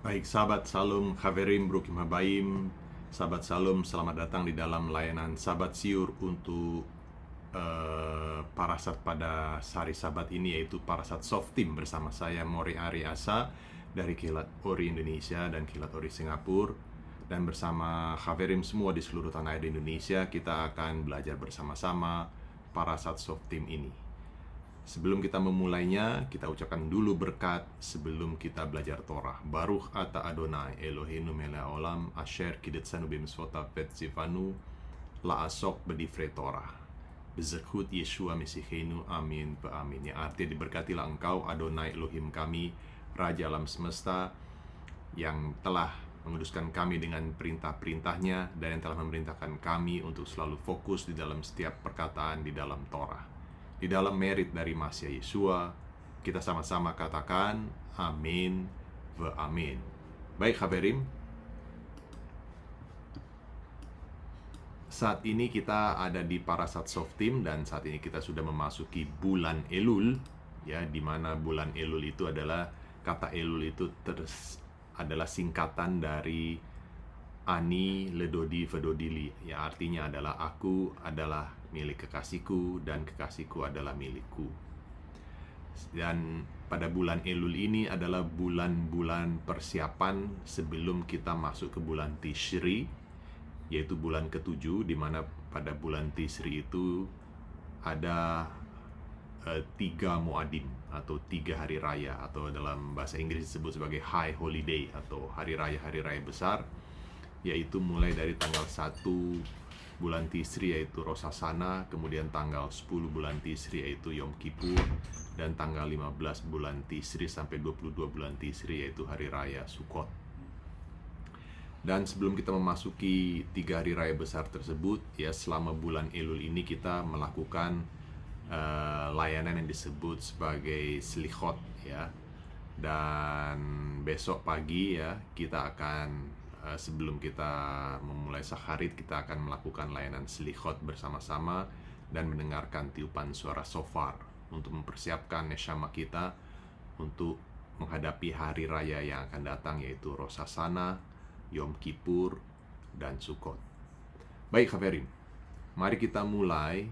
Baik, sahabat Salum, Khaverim, Brukim Habaim, sahabat Salum, selamat datang di dalam layanan Sabat Siur untuk parasat pada hari Sabat ini, yaitu parasat soft team bersama saya Mori Ariasa dari Kilat Ori Indonesia dan Kilat Ori Singapura, dan bersama Khaverim semua di seluruh tanah air di Indonesia kita akan belajar bersama-sama parasat soft team ini. Sebelum kita memulainya, kita ucapkan dulu berkat sebelum kita belajar Torah. Baruch ata Adonai Eloheinu melech haolam asher kidetzanu b'mitzvotav vetzivanu la'asok b'divrei Torah. B'zechut Yeshua Mesichenu, amin v'amin. Yang artinya, diberkatilah engkau Adonai Elohim kami, Raja alam semesta, yang telah menguduskan kami dengan perintah-perintahnya dan yang telah memerintahkan kami untuk selalu fokus di dalam setiap perkataan di dalam Torah. Di dalam merit dari Masya Yeshua, kita sama-sama katakan amin ve amin. Baik Khaverim, saat ini kita ada di parasat soft team dan saat ini kita sudah memasuki bulan Elul, ya, di mana bulan Elul itu adalah, kata Elul itu adalah singkatan dari Ani Ledodi Vedodili, yang artinya adalah aku adalah milik kekasihku dan kekasihku adalah milikku. Dan pada bulan Elul ini adalah bulan-bulan persiapan sebelum kita masuk ke bulan Tishri, yaitu bulan ke-7, di mana pada bulan Tishri itu ada 3 Muadim atau 3 hari raya, atau dalam bahasa Inggris disebut sebagai High Holiday atau hari raya besar, yaitu mulai dari tanggal 1 bulan Tishri yaitu Rosh Hashanah, kemudian tanggal 10 bulan Tishri yaitu Yom Kippur, dan tanggal 15 bulan Tishri sampai 22 bulan Tishri yaitu hari raya Sukkot. Dan sebelum kita memasuki 3 hari raya besar tersebut, ya, selama bulan Elul ini kita melakukan layanan yang disebut sebagai selichot, ya. Dan besok pagi, ya, kita akan sebelum kita memulai Shacharit, kita akan melakukan layanan selichot bersama-sama dan mendengarkan tiupan suara shofar untuk mempersiapkan neshama kita untuk menghadapi hari raya yang akan datang, yaitu Rosh Hashanah, Yom Kippur, dan Sukkot. Baik Khaverim, mari kita mulai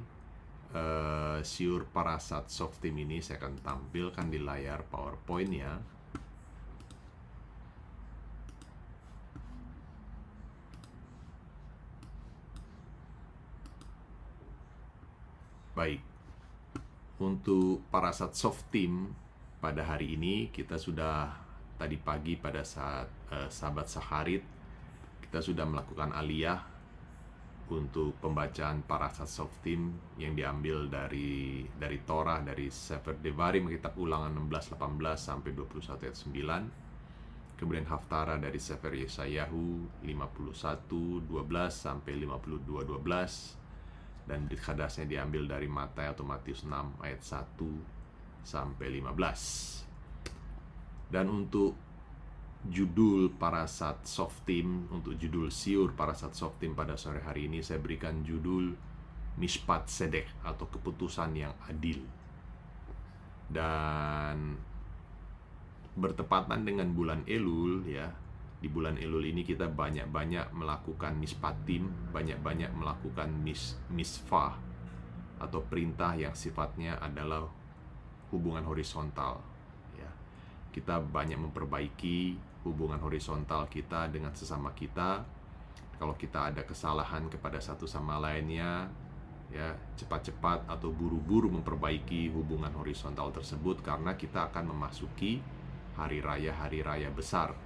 siur parasat soft team ini. Saya akan tampilkan di layar PowerPoint-nya. Baik, untuk parasat soft team pada hari ini kita sudah tadi pagi pada saat sabat Shacharit kita sudah melakukan aliyah untuk pembacaan parasat soft team yang diambil dari Torah, dari Sefer Devarim, kitab Ulangan 16, 18 sampai 21 ayat 9. Kemudian Haftara dari Sefer Yeshayahu 51, 12 sampai 52, 12. Dan Brit Hadasnya diambil dari Matius 6 ayat 1 sampai 15. Dan untuk judul parasat soft team, untuk judul siur parasat soft team pada sore hari ini, saya berikan judul Mishpat Sedek atau keputusan yang adil. Dan bertepatan dengan bulan Elul, ya, di bulan Elul ini kita banyak-banyak melakukan mispatim, banyak-banyak melakukan misfah atau perintah yang sifatnya adalah hubungan horizontal, ya. Kita banyak memperbaiki hubungan horizontal kita dengan sesama kita. Kalau kita ada kesalahan kepada satu sama lainnya, ya, cepat-cepat atau buru-buru memperbaiki hubungan horizontal tersebut, karena kita akan memasuki hari raya besar.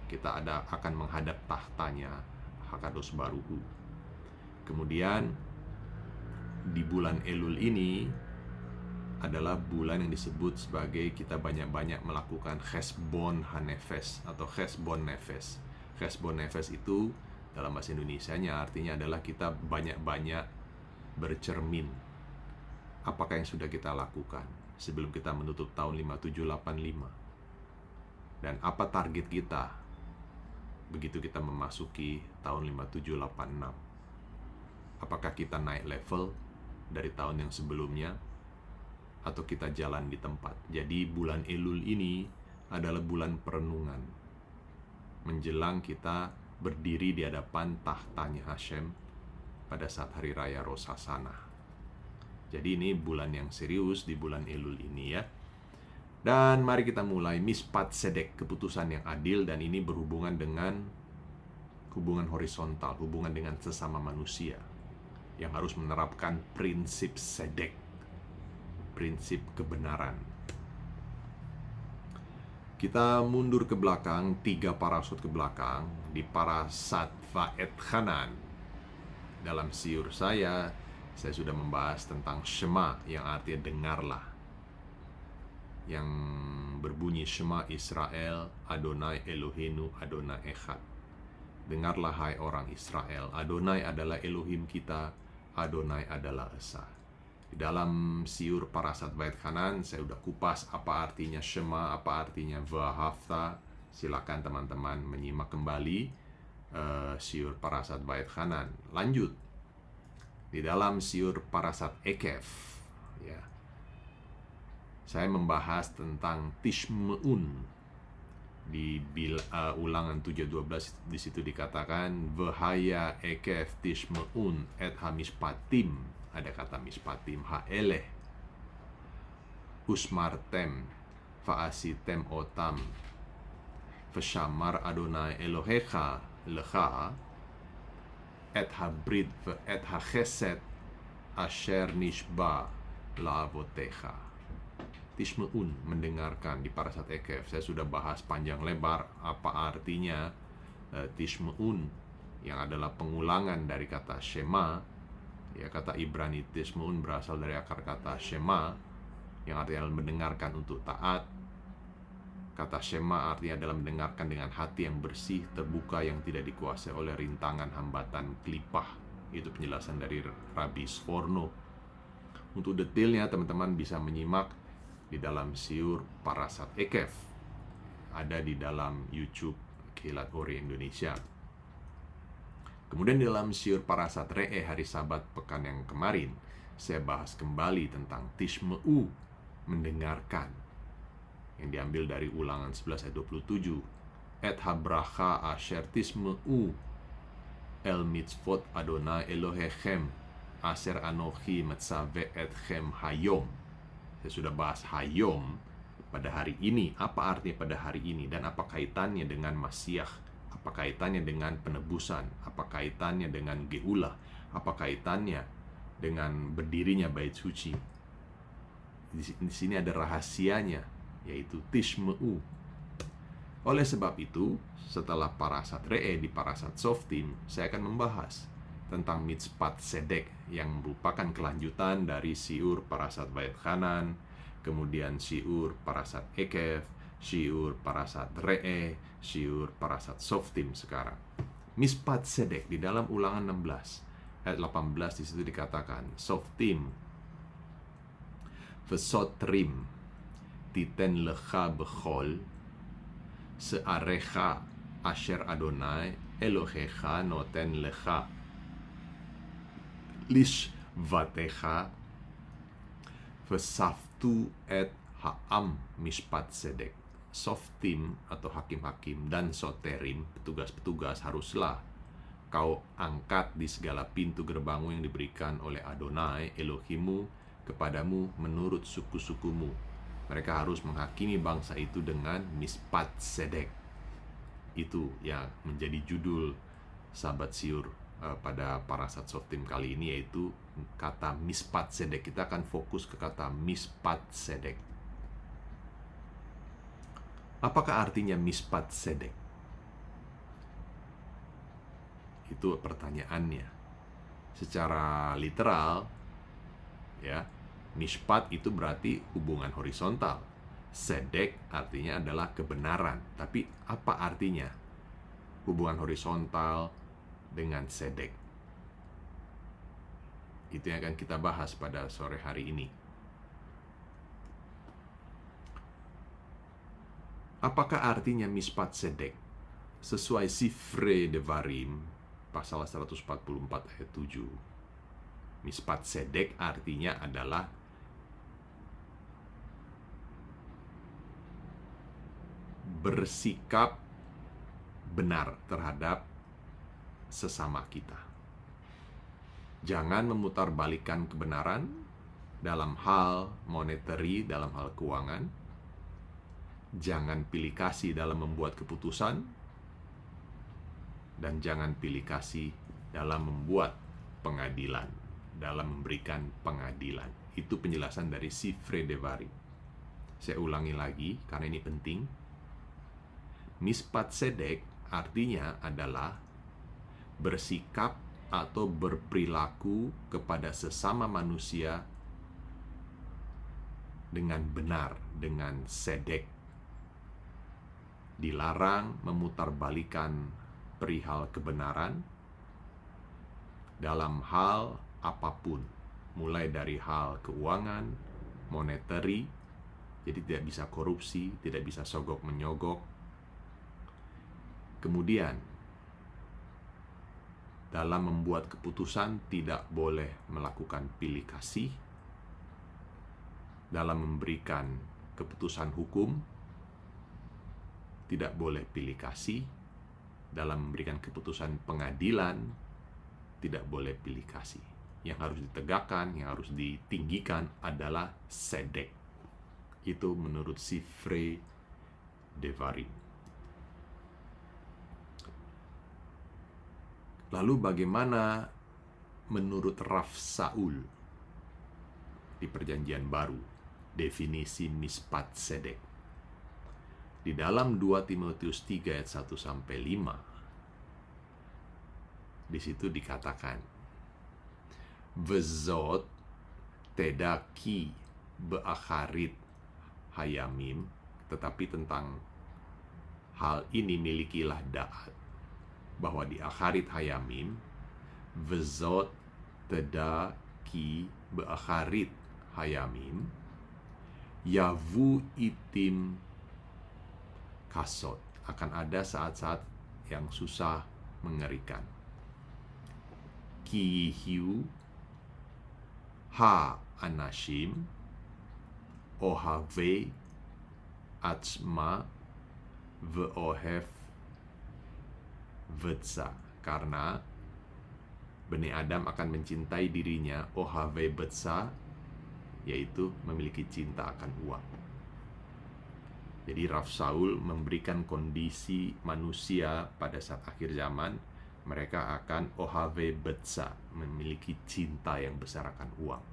Kita akan menghadap tahtanya Hakadosh Baruhu. Kemudian di bulan Elul ini adalah bulan yang disebut sebagai kita banyak-banyak melakukan Chesbon Hanefes atau Chesbon Nefes. Chesbon Nefes itu dalam bahasa Indonesianya artinya adalah kita banyak-banyak bercermin. Apakah yang sudah kita lakukan sebelum kita menutup tahun 5785? Dan apa target kita begitu kita memasuki tahun 5786? Apakah kita naik level dari tahun yang sebelumnya atau kita jalan di tempat? Jadi bulan Elul ini adalah bulan perenungan. menjelang kita berdiri di hadapan tahtanya Hashem pada saat hari raya Rosh Hashanah. Jadi ini bulan yang serius di bulan Elul ini ya. Dan mari kita mulai Mispat Sedek, keputusan yang adil, dan ini berhubungan dengan hubungan horizontal, hubungan dengan sesama manusia yang harus menerapkan prinsip sedek, prinsip kebenaran. Kita mundur ke belakang, 3 parasut ke belakang, di parasat Vaetchanan. Dalam siur saya sudah membahas tentang Shema, yang artinya dengarlah. Yang berbunyi Shema Israel, Adonai Eloheinu, Adonai Echad. Dengarlah hai orang Israel, Adonai adalah Elohim kita, Adonai adalah Esa. Di dalam siur parasat Vaetchanan saya udah kupas apa artinya Shema, apa artinya V'ahavta. Silakan teman-teman menyimak kembali siur parasat Vaetchanan. Lanjut di dalam siur parasat Ekev ya. Saya membahas tentang Tishmeun. Di Ulangan 7:12 di situ dikatakan V'haya Ekev Tishmeun et hamishpatim. Ada kata mispatim, ha'eleh usmartem fa'asitem otam v'shamar Adonai Elohecha lecha et habrid et hachesed asher nishba la'avotecha. Tishmeun, mendengarkan, di parasat Ekev. Saya sudah bahas panjang lebar apa artinya Tishmeun, yang adalah pengulangan dari kata Shema. Ya, kata Ibrani Tishmeun berasal dari akar kata Shema, yang artinya mendengarkan untuk taat. Kata Shema artinya adalah mendengarkan dengan hati yang bersih, terbuka, yang tidak dikuasai oleh rintangan, hambatan, kelipah. Itu penjelasan dari Rabbi Sforno. Untuk detailnya teman-teman bisa menyimak di dalam siur parasat Ekev. Ada di dalam YouTube Keilat Ori Indonesia. Kemudian di dalam siur parasat Re'eh hari Sabat pekan yang kemarin, saya bahas kembali tentang Tishmeu, mendengarkan, yang diambil dari Ulangan 11 ayat 27. Et habracha asher Tishmeu el mitzvot Adonai Elohechem asher anochi metzave etchem hayom. Saya sudah bahas hayom, pada hari ini. Apa artinya pada hari ini, dan apa kaitannya dengan Masyiach? Apa kaitannya dengan penebusan? Apa kaitannya dengan Geulah? Apa kaitannya dengan berdirinya Bait Suci? Di sini ada rahasianya, yaitu Tishmeu. Oleh sebab itu, setelah parasat Re'eh di parasat Softim, saya akan membahas tentang Mitzpat Sedek, yang merupakan kelanjutan dari siur parasat Vaetchanan, kemudian siur parasat Ekev, siur parasat Re'eh, siur parasat Softim sekarang. Mispat Sedek di dalam Ulangan 16 ayat 18 di situ dikatakan Softim Vesotrim titen lecha bechol searecha asher Adonai Elohecha noten lecha lishvatecha vesaftu et ha'am mispat sedek. Softim atau hakim-hakim dan soterim, petugas-petugas, haruslah kau angkat di segala pintu gerbangmu yang diberikan oleh Adonai Elohimu kepadamu menurut suku-sukumu. Mereka harus menghakimi bangsa itu dengan mispat sedek. Itu yang menjadi judul sahabat siur pada parasat Softim kali ini, yaitu kata mispat sedek. Kita akan fokus ke kata mispat sedek. Apakah artinya mispat sedek? Itu pertanyaannya. Secara literal, ya, mishpat itu berarti hubungan horizontal. Sedek artinya adalah kebenaran. Tapi apa artinya hubungan horizontal dengan sedek? Itu yang akan kita bahas pada sore hari ini. Apakah artinya mispat sedek? Sesuai Sifre Devarim, pasal 144 ayat 7. Mispat sedek artinya adalah bersikap benar terhadap sesama kita. Jangan memutarbalikkan kebenaran dalam hal monetary, dalam hal keuangan. Jangan pilih kasih dalam membuat keputusan, dan jangan pilih kasih dalam membuat pengadilan, dalam memberikan pengadilan. Itu penjelasan dari Sifre Devarim. Saya ulangi lagi karena ini penting. Mispat sedek artinya adalah bersikap atau berperilaku kepada sesama manusia dengan benar, dengan sedek. Dilarang memutarbalikan perihal kebenaran dalam hal apapun, mulai dari hal keuangan, monetary, jadi tidak bisa korupsi, tidak bisa sogok-menyogok. Kemudian, dalam membuat keputusan tidak boleh melakukan pilih kasih. Dalam memberikan keputusan hukum, tidak boleh pilih kasih. Dalam memberikan keputusan pengadilan, tidak boleh pilih kasih. Yang harus ditegakkan, yang harus ditinggikan adalah sedek. Itu menurut Sifre Devarim. Lalu bagaimana menurut Rav Saul di Perjanjian Baru definisi mispat sedek? Di dalam 2 Timotius 3 ayat 1 sampai 5, di situ dikatakan, Vezot tedaki beakharit hayamim, tetapi tentang hal ini milikilah da'at, bahwa di akharit hayamim, vezot tedaki beakharit hayamim, yavu itim kasot, akan ada saat-saat yang susah mengerikan. Kihiu ha anashim ohave atzma veohef vetsa, karena Bani Adam akan mencintai dirinya ohave vetsa, yaitu memiliki cinta akan uang. Jadi Rav Saul memberikan kondisi manusia pada saat akhir zaman, mereka akan ohave betsa, memiliki cinta yang besar akan uang.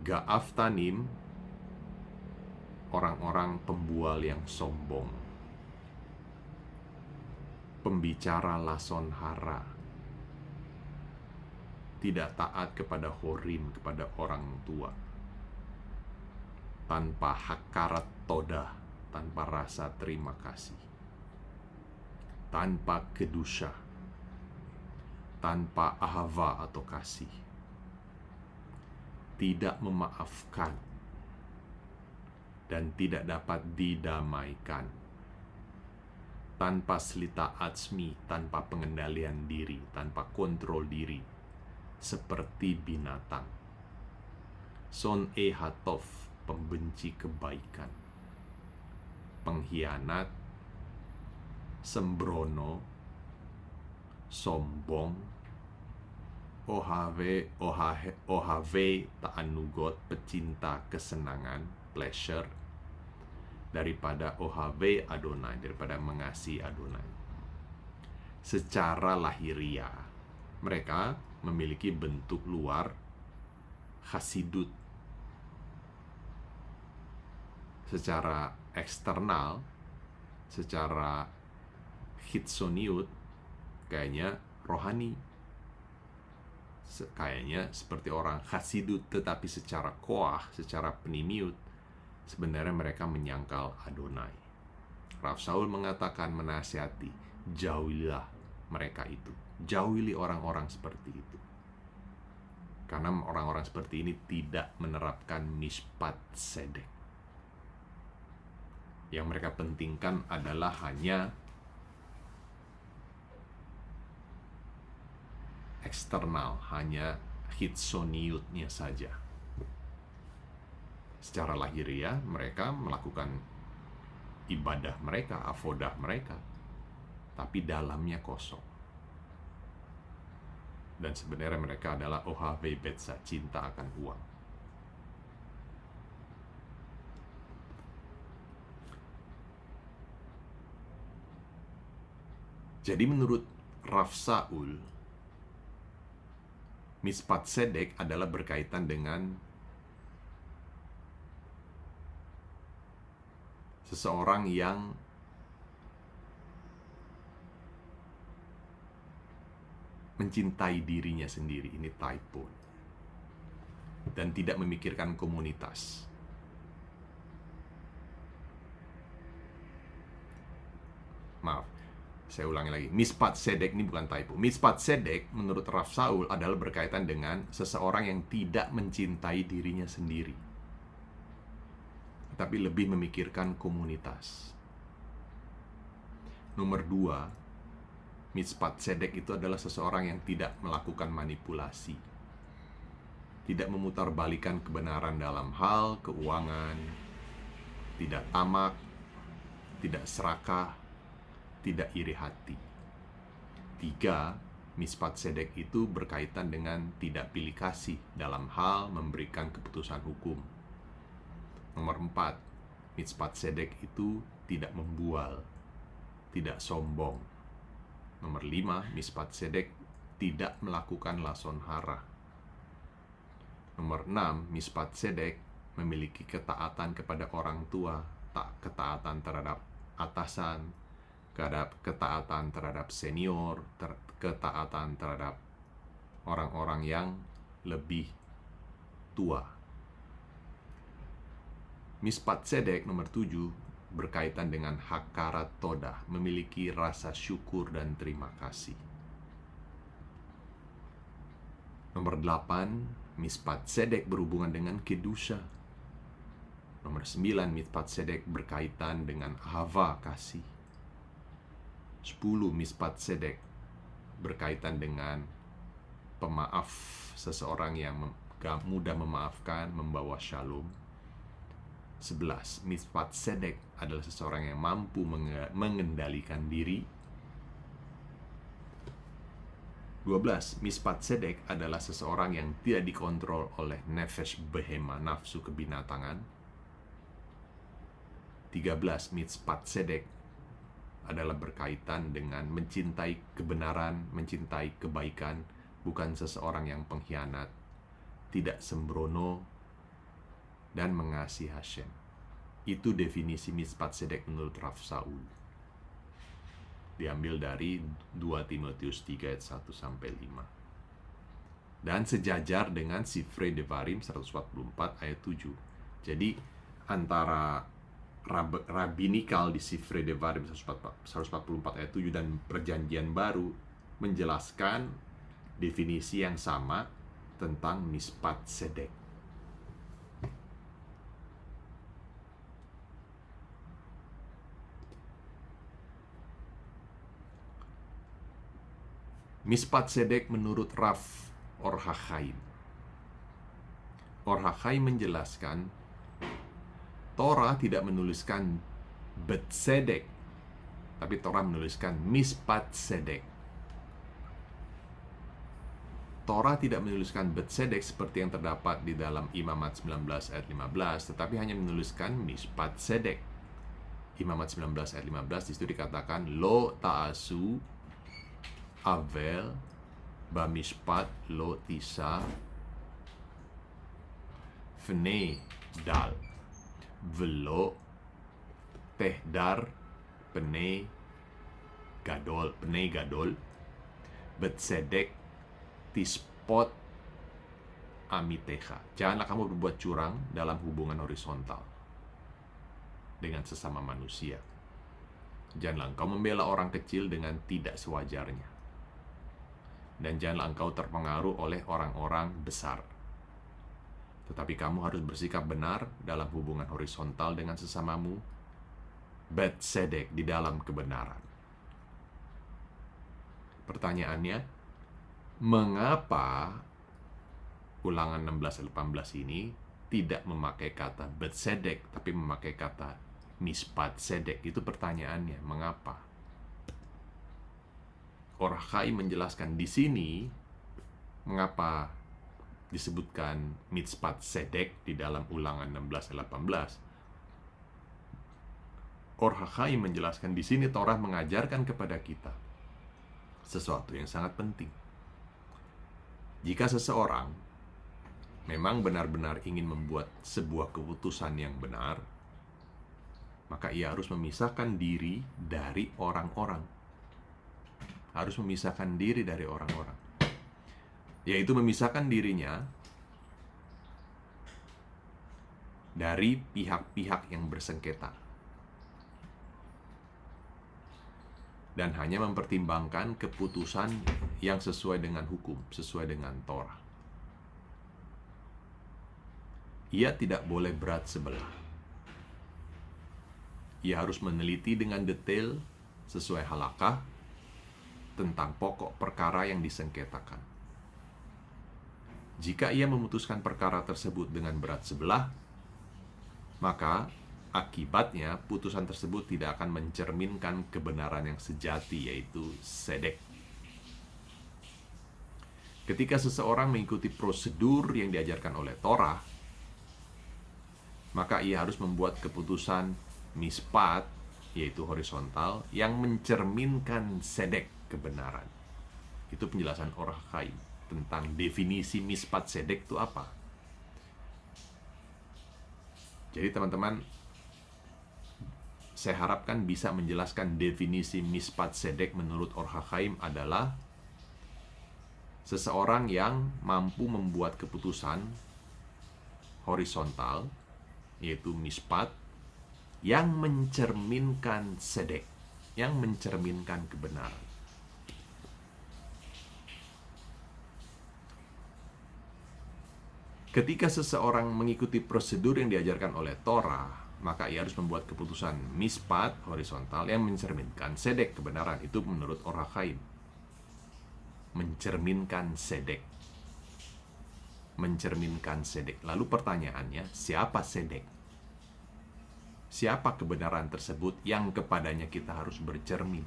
Ga'aftanim, orang-orang pembual yang sombong, pembicara lason hara, tidak taat kepada horim, kepada orang tua, tanpa hakarat todah, tanpa rasa terima kasih, tanpa kedusha, tanpa ahava atau kasih, tidak memaafkan, dan tidak dapat didamaikan, tanpa selita atsmi, tanpa pengendalian diri, tanpa kontrol diri, seperti binatang. Son hatov, pembenci kebaikan, pengkhianat, sembrono, sombong, ohave ta'anugot, pecinta kesenangan, pleasure, daripada ohave Adonai, daripada mengasihi Adonai. Secara lahiriah, mereka memiliki bentuk luar hasidut. Secara eksternal, secara hitsoniut, kayaknya rohani, kayaknya seperti orang hasidut, tetapi secara koah, secara penimiut, sebenarnya mereka menyangkal Adonai. Rav Saul mengatakan, menasihati, jauhilah mereka itu, jauhilah orang-orang seperti itu, karena orang-orang seperti ini tidak menerapkan mishpat sedek. Yang mereka pentingkan adalah hanya eksternal, hanya hitsoniutnya saja. Secara lahiriah mereka melakukan ibadah mereka, avodah mereka, tapi dalamnya kosong. Dan sebenarnya mereka adalah OHV Betsa, cinta akan uang. Jadi menurut Rav Saul, Mispat Sedek adalah berkaitan dengan seseorang yang mencintai dirinya sendiri. Ini typo. Dan tidak memikirkan komunitas. Maaf, saya ulangi lagi. Mispat Sedek ini bukan typo. Mispat Sedek menurut Rav Saul adalah berkaitan dengan seseorang yang tidak mencintai dirinya sendiri, tapi lebih memikirkan komunitas. Nomor 2, Mispat Sedek itu adalah seseorang yang tidak melakukan manipulasi, tidak memutarbalikan kebenaran dalam hal keuangan, tidak tamak, tidak serakah, tidak iri hati. 3, Mispat Sedek itu berkaitan dengan tidak pilih kasih dalam hal memberikan keputusan hukum. Nomor 4, Mispat Sedek itu tidak membual, tidak sombong. Nomor 5, Mispat Sedek tidak melakukan lason hara. Nomor 6, Mispat Sedek memiliki ketaatan kepada orang tua, ketaatan terhadap atasan, ketaatan terhadap senior, ketaatan terhadap orang-orang yang lebih tua. Mispat Sedek nomor 7 berkaitan dengan hakarat todah, memiliki rasa syukur dan terima kasih. Nomor 8, Mispat Sedek berhubungan dengan kedusha. Nomor 9, Mispat Sedek berkaitan dengan ahava, kasih. 10, Mispat Sedek berkaitan dengan pemaaf, seseorang yang mudah memaafkan, membawa shalom. 11, Mispat Sedek adalah seseorang yang mampu mengendalikan diri. 12, Mispat Sedek adalah seseorang yang tidak dikontrol oleh nefesh behema, nafsu kebinatangan. 13, Mispat Sedek adalah berkaitan dengan mencintai kebenaran, mencintai kebaikan, bukan seseorang yang pengkhianat, tidak sembrono, dan mengasihi Hashem. Itu definisi Mispat Sedek menurut Rav Saul. Diambil dari 2 Timotius 3 ayat 1-5. Dan sejajar dengan Sifrei Devarim 144 ayat 7. Jadi antara Rabbinikal di Sifrei Devarim 144 ayat 7 dan Perjanjian Baru menjelaskan definisi yang sama tentang Mispat Sedek. Mispat Sedek menurut Rav Or HaChaim. Or HaChaim menjelaskan Torah tidak menuliskan Betsedek, tapi Torah menuliskan Mispat Sedek. Torah tidak menuliskan Betsedek seperti yang terdapat di dalam Imamat 19 ayat 15, tetapi hanya menuliskan Mispat Sedek. Imamat 19 ayat 15 di situ dikatakan Lo ta'asu avel bamishpat lo tisa fnei dal velo tehdar penei gadol betsedek tispot amitecha. Janganlah kamu berbuat curang dalam hubungan horizontal dengan sesama manusia. Janganlah engkau membela orang kecil dengan tidak sewajarnya. Dan janganlah engkau terpengaruh oleh orang-orang besar. Tetapi kamu harus bersikap benar dalam hubungan horizontal dengan sesamamu, betsedek, di dalam kebenaran. Pertanyaannya, mengapa Ulangan 16-18 ini tidak memakai kata betsedek, tapi memakai kata Mispat Sedek. Itu pertanyaannya, mengapa? Or HaChaim menjelaskan di sini mengapa disebutkan Mispat Sedek di dalam Ulangan 16 ayat 18. Or HaChaim menjelaskan di sini Torah mengajarkan kepada kita sesuatu yang sangat penting. Jika seseorang memang benar-benar ingin membuat sebuah keputusan yang benar, maka ia harus memisahkan diri dari orang-orang. Harus memisahkan diri dari orang-orang. Yaitu memisahkan dirinya dari pihak-pihak yang bersengketa. Dan hanya mempertimbangkan keputusan yang sesuai dengan hukum, sesuai dengan Torah. Ia tidak boleh berat sebelah. Ia harus meneliti dengan detail sesuai halakah tentang pokok perkara yang disengketakan. Jika ia memutuskan perkara tersebut dengan berat sebelah, maka akibatnya putusan tersebut tidak akan mencerminkan kebenaran yang sejati, yaitu sedek. Ketika seseorang mengikuti prosedur yang diajarkan oleh Torah, maka ia harus membuat keputusan mispat, yaitu horizontal, yang mencerminkan sedek, kebenaran. Itu penjelasan Or HaChaim tentang definisi mispat sedek itu apa. Jadi teman-teman, saya harapkan bisa menjelaskan definisi mispat sedek menurut Or HaChaim adalah seseorang yang mampu membuat keputusan horizontal, yaitu mispat, yang mencerminkan sedek, yang mencerminkan kebenaran. Ketika seseorang mengikuti prosedur yang diajarkan oleh Torah, maka ia harus membuat keputusan mispat, horizontal, yang mencerminkan sedek, kebenaran. Itu menurut Or HaChaim. Mencerminkan sedek. Mencerminkan sedek. Lalu pertanyaannya, siapa sedek? Siapa kebenaran tersebut yang kepadanya kita harus bercermin?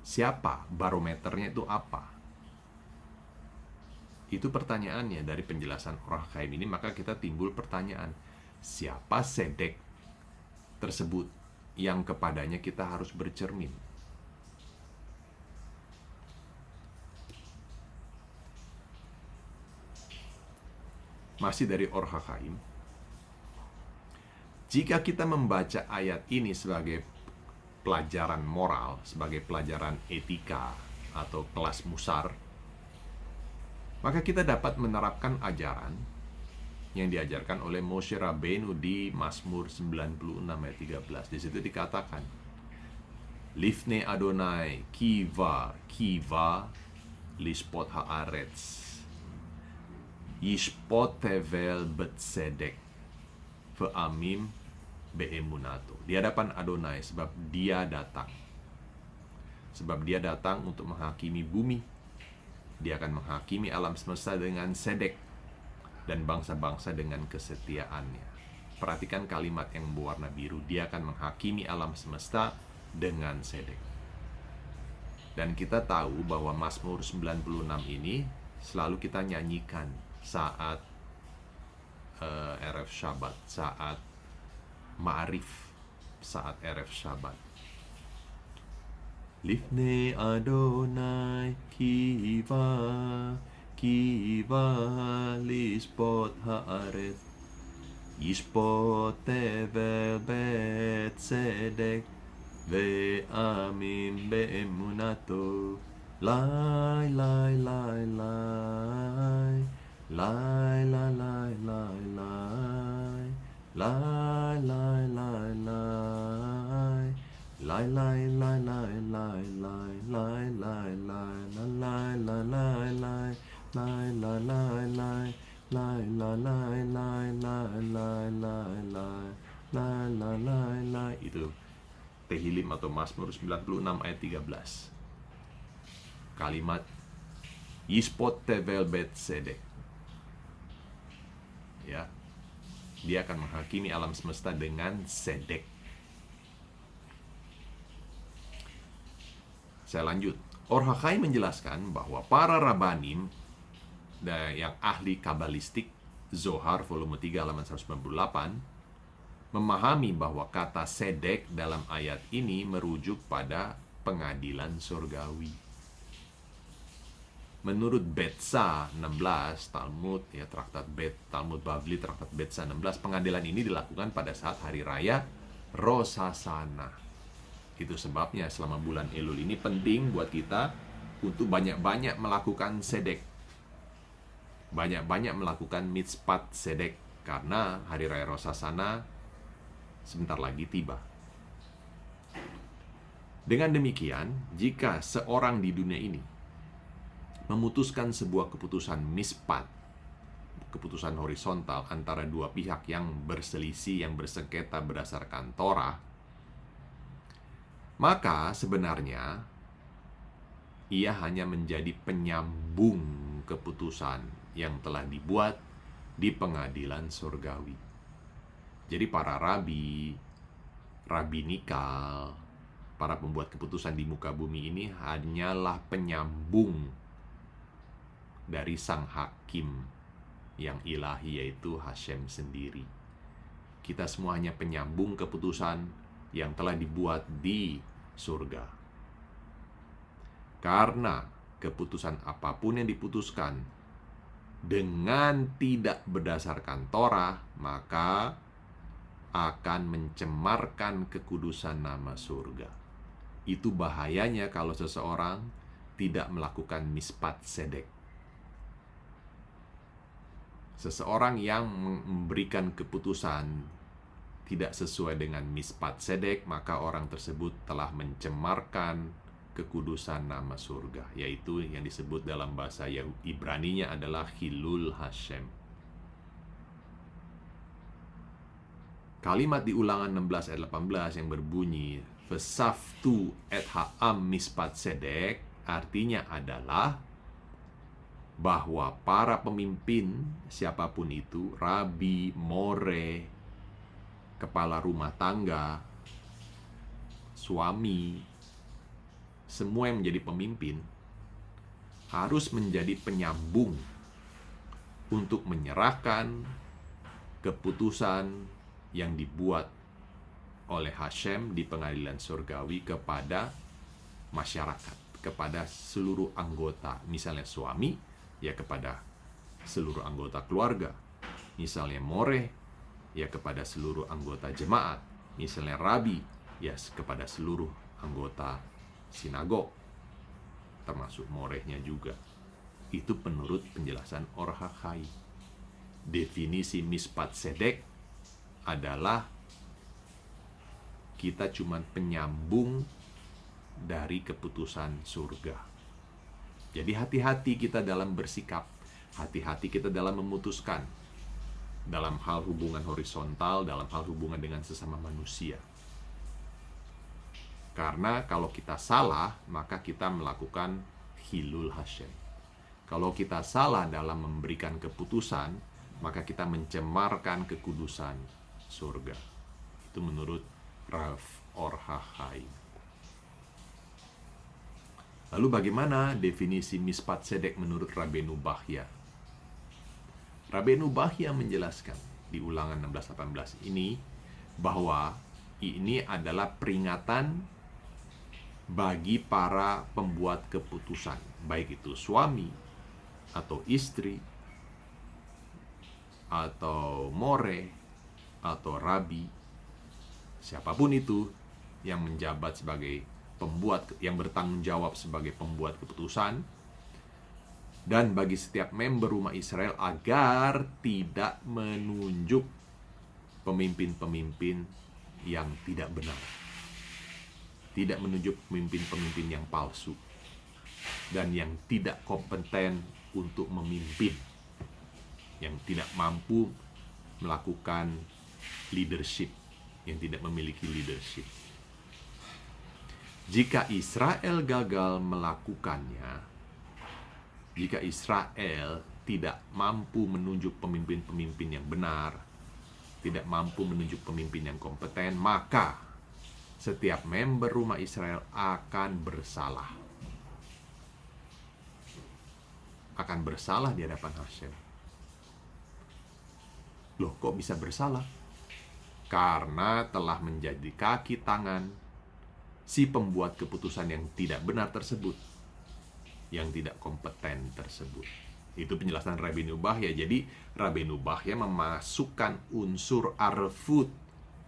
Siapa? Barometernya itu apa? Itu pertanyaannya. Dari penjelasan Or HaChaim ini, maka kita timbul pertanyaan, siapa sedek tersebut yang kepadanya kita harus bercermin? Masih dari Or HaChaim, jika kita membaca ayat ini sebagai pelajaran moral, sebagai pelajaran etika atau kelas musar, maka kita dapat menerapkan ajaran yang diajarkan oleh Moshe Rabbeinu di Mazmur 96 ayat 13. Di situ dikatakan, Lifnei Adonai kiva lispot haaretz, yishpot tevel betsedek, ve'amim be'emunato. Di hadapan Adonai, sebab dia datang. Sebab dia datang untuk menghakimi bumi. Dia akan menghakimi alam semesta dengan sedek, dan bangsa-bangsa dengan kesetiaannya. Perhatikan kalimat yang berwarna biru. Dia akan menghakimi alam semesta dengan sedek. Dan kita tahu bahwa Mazmur 96 ini selalu kita nyanyikan saat Erev Shabbat, saat Ma'arif, saat Erev Shabbat. Lifnei Adonai kiva lispot haaret, yishpot tevel betsedek, ve'amim be'emunato. Lai lai lai lai, lai lai lai lai lai, lai lai lai lai, lai lai lai lai lai lai, lai lai lai lai lai lai lai, lai lai lai lai, lai lai lai lai lai lai lai lai, lai lai lai lai. Itu Tehillim atau Mazmur 96 ayat 13. Kalimat Yishpot tevel betsedek. Ya. Dia akan menghakimi alam semesta dengan sedek. Saya lanjut. Or HaChai menjelaskan bahwa para Rabbanim yang ahli kabalistik, Zohar volume 3 halaman 198, memahami bahwa kata sedek dalam ayat ini merujuk pada pengadilan surgawi. Menurut Betsa 16, Talmud, ya traktat Talmud Bavli, traktat Betsa 16, pengadilan ini dilakukan pada saat hari raya Rosh Hashanah. Itu sebabnya selama bulan Elul ini penting buat kita untuk banyak-banyak melakukan sedek. Banyak-banyak melakukan mitzpat sedek. Karena hari raya Rosh Hashanah sebentar lagi tiba. Dengan demikian, jika seorang di dunia ini memutuskan sebuah keputusan mispat, keputusan horizontal antara dua pihak yang berselisih, yang bersengketa berdasarkan Torah, maka sebenarnya ia hanya menjadi penyambung keputusan yang telah dibuat di pengadilan surgawi. Jadi para rabi nikal, para pembuat keputusan di muka bumi ini hanyalah penyambung dari sang hakim yang ilahi, yaitu Hashem sendiri. Kita semua hanya penyambung keputusan yang telah dibuat di surga. Karena keputusan apapun yang diputuskan dengan tidak berdasarkan Torah, maka akan mencemarkan kekudusan nama surga. Itu bahayanya kalau seseorang tidak melakukan mispat sedek. Seseorang yang memberikan keputusan tidak sesuai dengan mispat sedek, maka orang tersebut telah mencemarkan kekudusan nama surga, yaitu yang disebut dalam bahasa Ibraninya adalah Hilul Hashem. Kalimat di Ulangan 16 ayat 18 yang berbunyi Vesaftu et ha'am mispat sedek, artinya adalah bahwa para pemimpin, siapapun itu, rabi, more, kepala rumah tangga, suami, semua yang menjadi pemimpin harus menjadi penyambung untuk menyerahkan keputusan yang dibuat oleh Hashem di pengadilan surgawi kepada masyarakat, kepada seluruh anggota. Misalnya suami, ya kepada seluruh anggota keluarga. Misalnya more, ya kepada seluruh anggota jemaat. Misalnya rabi, ya kepada seluruh anggota sinagog, termasuk morehnya juga. Itu menurut penjelasan Or HaChai. Definisi mispat sedek adalah kita cuma penyambung dari keputusan surga. Jadi hati-hati kita dalam bersikap, hati-hati kita dalam memutuskan, dalam hal hubungan horizontal, dalam hal hubungan dengan sesama manusia. Karena kalau kita salah, maka kita melakukan Hilul Hashem. Kalau kita salah dalam memberikan keputusan, maka kita mencemarkan kekudusan surga. Itu menurut Rav Or HaChai. Lalu bagaimana definisi mispat sedek menurut Rabbeinu Bachya? Rabbeinu Bachya menjelaskan di Ulangan 16-18 ini bahwa ini adalah peringatan bagi para pembuat keputusan, baik itu suami atau istri atau more atau rabi, siapapun itu yang menjabat sebagai pembuat, yang bertanggung jawab sebagai pembuat keputusan, dan bagi setiap member rumah Israel agar tidak menunjuk pemimpin-pemimpin yang tidak benar, tidak menunjuk pemimpin-pemimpin yang palsu dan yang tidak kompeten untuk memimpin, yang tidak mampu melakukan leadership, yang tidak memiliki leadership. Jika Israel gagal melakukannya, jika Israel tidak mampu menunjuk pemimpin-pemimpin yang benar, tidak mampu menunjuk pemimpin yang kompeten, maka setiap member rumah Israel akan bersalah. Akan bersalah di hadapan Hashem. Loh, kok bisa bersalah? Karena telah menjadi kaki tangan si pembuat keputusan yang tidak benar tersebut, yang tidak kompeten tersebut. Itu penjelasan Rabbeinu Bahya. Jadi Rabbeinu Bahya memasukkan unsur arvut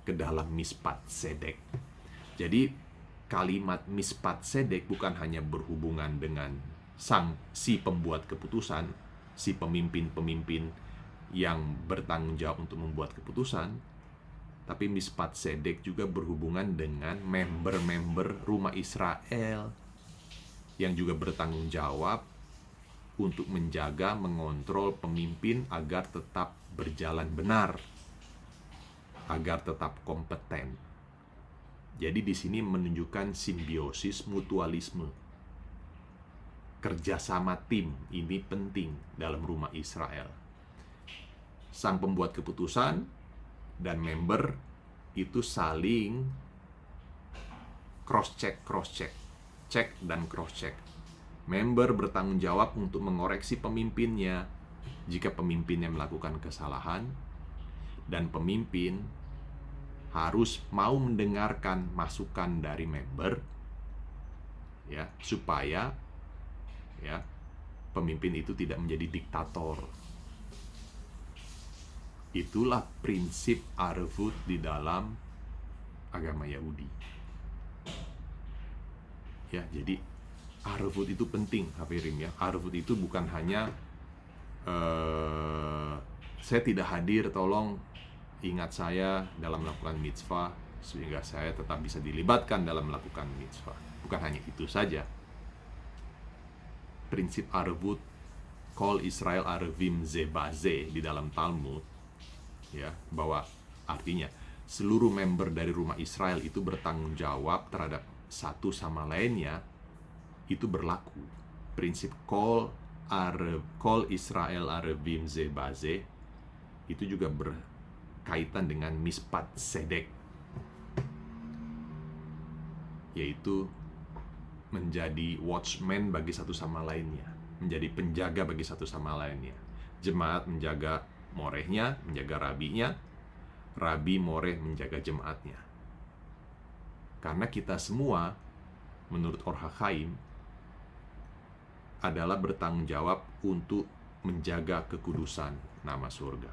ke dalam mispat sedek. Jadi kalimat mispat sedek bukan hanya berhubungan dengan si pembuat keputusan, si pemimpin-pemimpin yang bertanggung jawab untuk membuat keputusan, tapi mispat sedek juga berhubungan dengan member-member rumah Israel yang juga bertanggung jawab untuk menjaga, mengontrol pemimpin agar tetap berjalan benar, agar tetap kompeten. Jadi di sini menunjukkan simbiosis mutualisme. Kerjasama tim ini penting dalam rumah Israel. Sang pembuat keputusan dan member itu saling cross-check, cek dan cross-check. Member bertanggung jawab untuk mengoreksi pemimpinnya jika pemimpinnya melakukan kesalahan, dan pemimpin harus mau mendengarkan masukan dari member, ya, supaya ya pemimpin itu tidak menjadi diktator. Itulah prinsip arvut di dalam agama Yahudi. Ya, jadi arvut itu penting, Hafirim, ya. Arvut itu bukan hanya saya tidak hadir, tolong ingat saya dalam melakukan mitzvah sehingga saya tetap bisa dilibatkan dalam melakukan mitzvah. Bukan hanya itu saja. Prinsip arvut, Kol Israel Arvim Zebaze di dalam Talmud, ya, bahwa artinya seluruh member dari rumah Israel itu bertanggung jawab terhadap satu sama lainnya, itu berlaku. Prinsip Kol Israel Arvim Zebaze itu juga berkaitan dengan mispat sedek, yaitu menjadi watchman bagi satu sama lainnya, menjadi penjaga bagi satu sama lainnya. Jemaat menjaga morehnya, menjaga rabinya, rabi moreh menjaga jemaatnya. Karena kita semua, menurut Or HaChaim, adalah bertanggung jawab untuk menjaga kekudusan nama surga.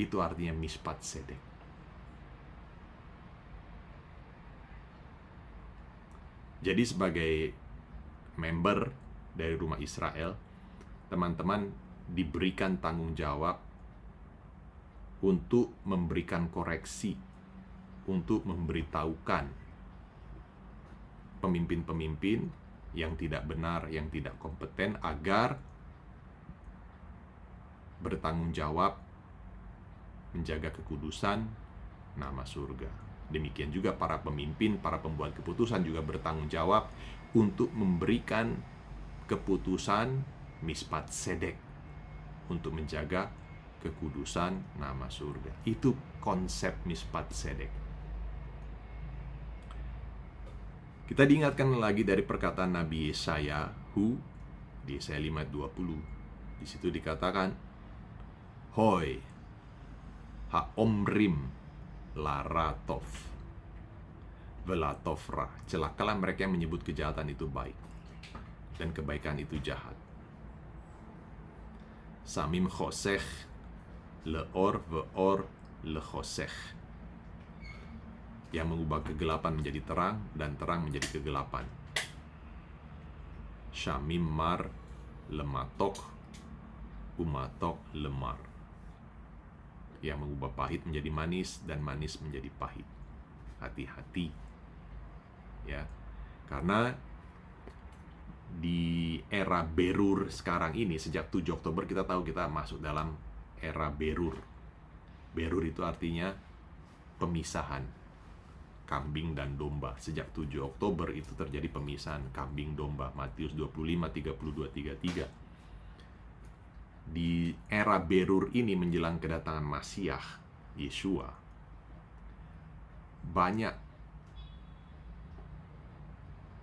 Itu artinya mispat sedek. Jadi sebagai member dari rumah Israel, teman-teman diberikan tanggung jawab untuk memberikan koreksi, untuk memberitahukan pemimpin-pemimpin yang tidak benar, yang tidak kompeten, agar bertanggung jawab menjaga kekudusan nama surga. Demikian juga para pemimpin, para pembuat keputusan juga bertanggung jawab untuk memberikan keputusan mispat sedek, untuk menjaga kekudusan nama surga. Itu konsep mispat sedek. Kita diingatkan lagi dari perkataan Nabi Yeshayahu di Yesaya 5:20. Di situ dikatakan, Hoi ha'omrim laratov velatofra, celakalah mereka yang menyebut kejahatan itu baik dan kebaikan itu jahat. Samim chosech leor veor lechosech, yang mengubah kegelapan menjadi terang dan terang menjadi kegelapan. Shamim mar lematok umatok lemar, yang mengubah pahit menjadi manis dan manis menjadi pahit. Hati-hati, ya, karena di era berur sekarang ini, sejak 7 Oktober kita tahu kita masuk dalam era berur. Berur itu artinya pemisahan kambing dan domba. Sejak 7 Oktober itu terjadi pemisahan kambing domba. Matius 25, 32, 33. di era Berur ini menjelang kedatangan Masiah, Yeshua, banyak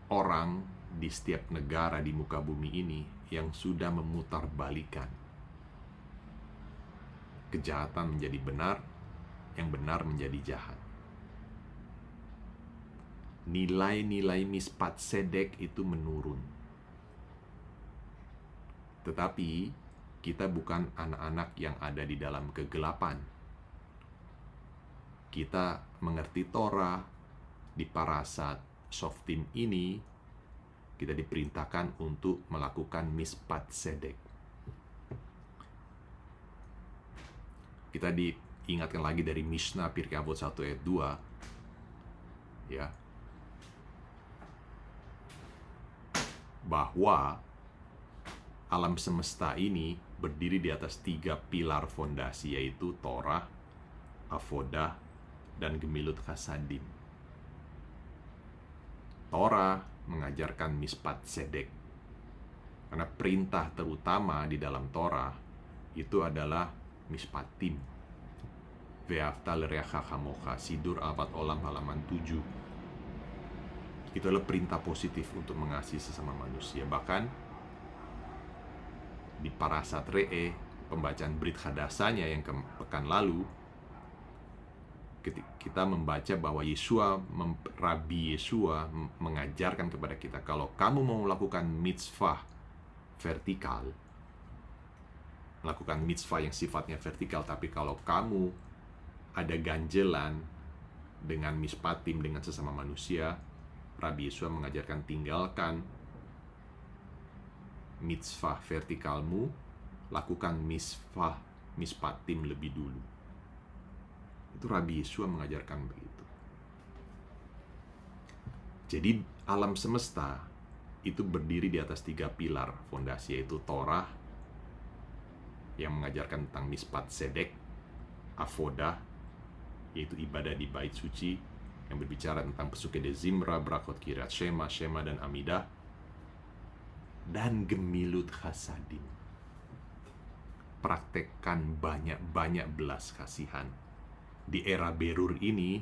orang di setiap negara di muka bumi ini yang sudah memutarbalikan kejahatan menjadi benar, yang benar menjadi jahat. Nilai-nilai mispat sedek itu menurun. Tetapi kita bukan anak-anak yang ada di dalam kegelapan. Kita mengerti Torah. Di parasat Shoftim ini kita diperintahkan untuk melakukan mispat sedek. Kita diingatkan lagi dari Mishnah Pirkei Avot 1 ayat 2, ya, bahwa alam semesta ini berdiri di atas 3 pilar fondasi, yaitu Torah, Avodah, dan Gemilut Chasadim. Torah mengajarkan mispat sedek, karena perintah terutama di dalam Torah itu adalah mispatim. Ve'afta l'reacha kamocha, Sidur Avat Olam halaman 7. Itu adalah perintah positif untuk mengasihi sesama manusia. Bahkan di parasat Re'eh, pembacaan Brit Hadasanya yang pekan lalu, kita membaca bahwa Rabbi Yeshua mengajarkan kepada kita, kalau kamu mau melakukan mitzvah vertikal, melakukan mitzvah yang sifatnya vertikal, tapi kalau kamu ada ganjelan dengan mispatim, dengan sesama manusia, Rabbi Yeshua mengajarkan tinggalkan mitzvah vertikalmu, lakukan mispatim lebih dulu. Itu Rabbi Yeshua mengajarkan begitu. Jadi alam semesta itu berdiri di atas 3 pilar fondasi, yaitu Torah yang mengajarkan tentang mispat sedek, Avodah yaitu ibadah di bait suci yang berbicara tentang Pesuke de Zimra, Brakot Kiryat Shema, Shema dan Amidah, dan Gemilut Chasadim, praktekkan banyak-banyak belas kasihan. Di era Berur ini,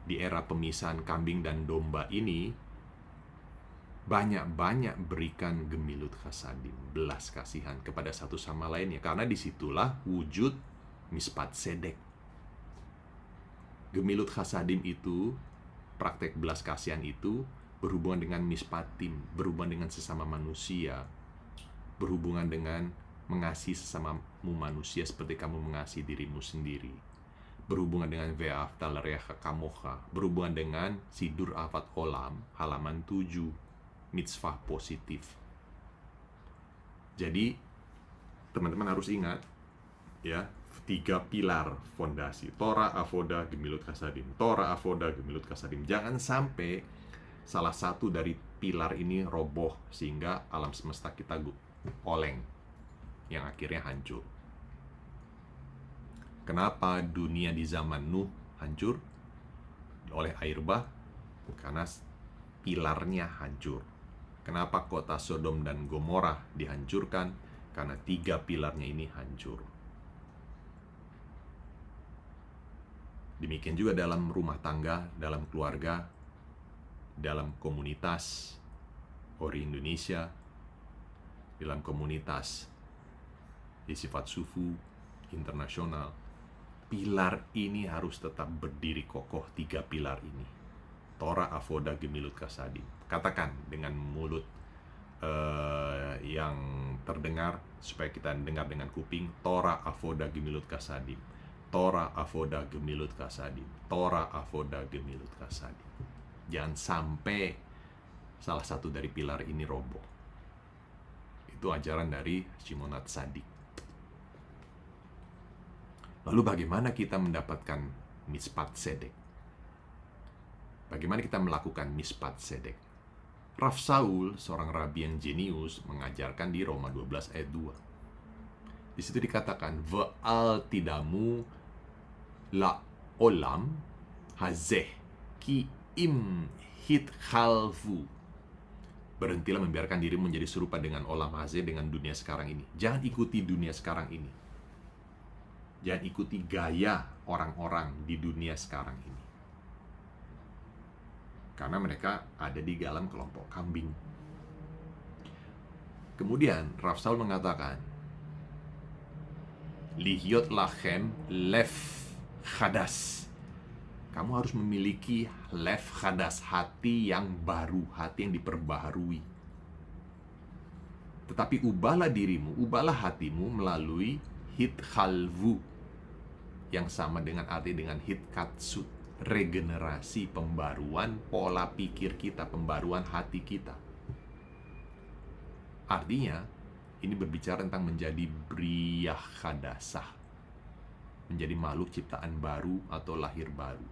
di era pemisahan kambing dan domba ini, banyak-banyak berikan Gemilut Chasadim, belas kasihan kepada satu sama lainnya, karena disitulah wujud mispat sedek. Gemilut Chasadim itu, praktek belas kasihan itu berhubungan dengan mispatim, berhubungan dengan sesama manusia, berhubungan dengan mengasihi sesamamu manusia seperti kamu mengasihi dirimu sendiri, berhubungan dengan Ve'afta l'reacha kamocha, berhubungan dengan Sidur Avat Olam halaman 7, mitzvah positif. Jadi teman-teman harus ingat, ya, 3 pilar fondasi: Torah, Avodah, Gemilut Chasadim. Torah, Avodah, Gemilut Chasadim. Jangan sampai salah satu dari pilar ini roboh sehingga alam semesta kita oleng, yang akhirnya hancur. Kenapa dunia di zaman Nuh hancur oleh air bah? Karena pilarnya hancur. Kenapa kota Sodom dan Gomora dihancurkan? Karena 3 pilarnya ini hancur. Demikian juga dalam rumah tangga, dalam keluarga, dalam komunitas Ori Indonesia, dalam komunitas Yeshivat Sufu internasional. Pilar ini harus tetap berdiri kokoh, 3 pilar ini. Torah, Avodah, Gemilut Chasadim. Katakan dengan mulut yang terdengar, supaya kita dengar dengan kuping: Torah, Avodah, Gemilut Chasadim. Torah, Avodah, Gemilut Chasadim. Torah, Avodah, Gemilut Chasadim. Jangan sampai salah satu dari pilar ini roboh. Itu ajaran dari Shimon Hatzadik. Lalu bagaimana kita mendapatkan mispat sedek? Bagaimana kita melakukan mispat sedek? Rav Saul, seorang rabi yang jenius, mengajarkan di Roma 12 ayat 2. Di situ dikatakan, Ve'al tidamu la olam hazeh ki im hit khalfu Berhentilah membiarkan dirimu menjadi serupa dengan olam hazeh, dengan dunia sekarang ini. Jangan ikuti dunia sekarang ini. Jangan ikuti gaya orang-orang di dunia sekarang ini. Karena mereka ada di dalam kelompok kambing. Kemudian Rav Saul mengatakan, Lihyot lachem lev chadas. Kamu harus memiliki lev chadas, hati yang baru, hati yang diperbaharui. Tetapi ubahlah dirimu, ubahlah hatimu melalui hitchalvu, yang sama dengan arti dengan hitkatsut, regenerasi, pembaruan pola pikir kita, pembaruan hati kita. Artinya, ini berbicara tentang menjadi briyah hadasah, menjadi makhluk ciptaan baru atau lahir baru.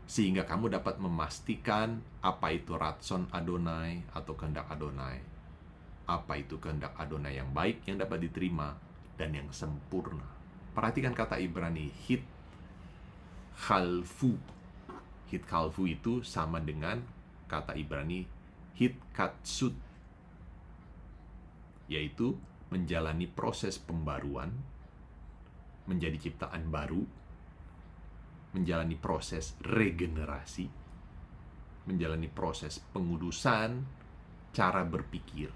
Sehingga kamu dapat memastikan apa itu ratson Adonai atau kehendak Adonai. Apa itu kehendak Adonai yang baik, yang dapat diterima, dan yang sempurna. Perhatikan kata Ibrani, hit khalfu. Hit khalfu itu sama dengan kata Ibrani hit katsut, yaitu menjalani proses pembaruan, menjadi ciptaan baru, menjalani proses regenerasi, menjalani proses pengudusan cara berpikir,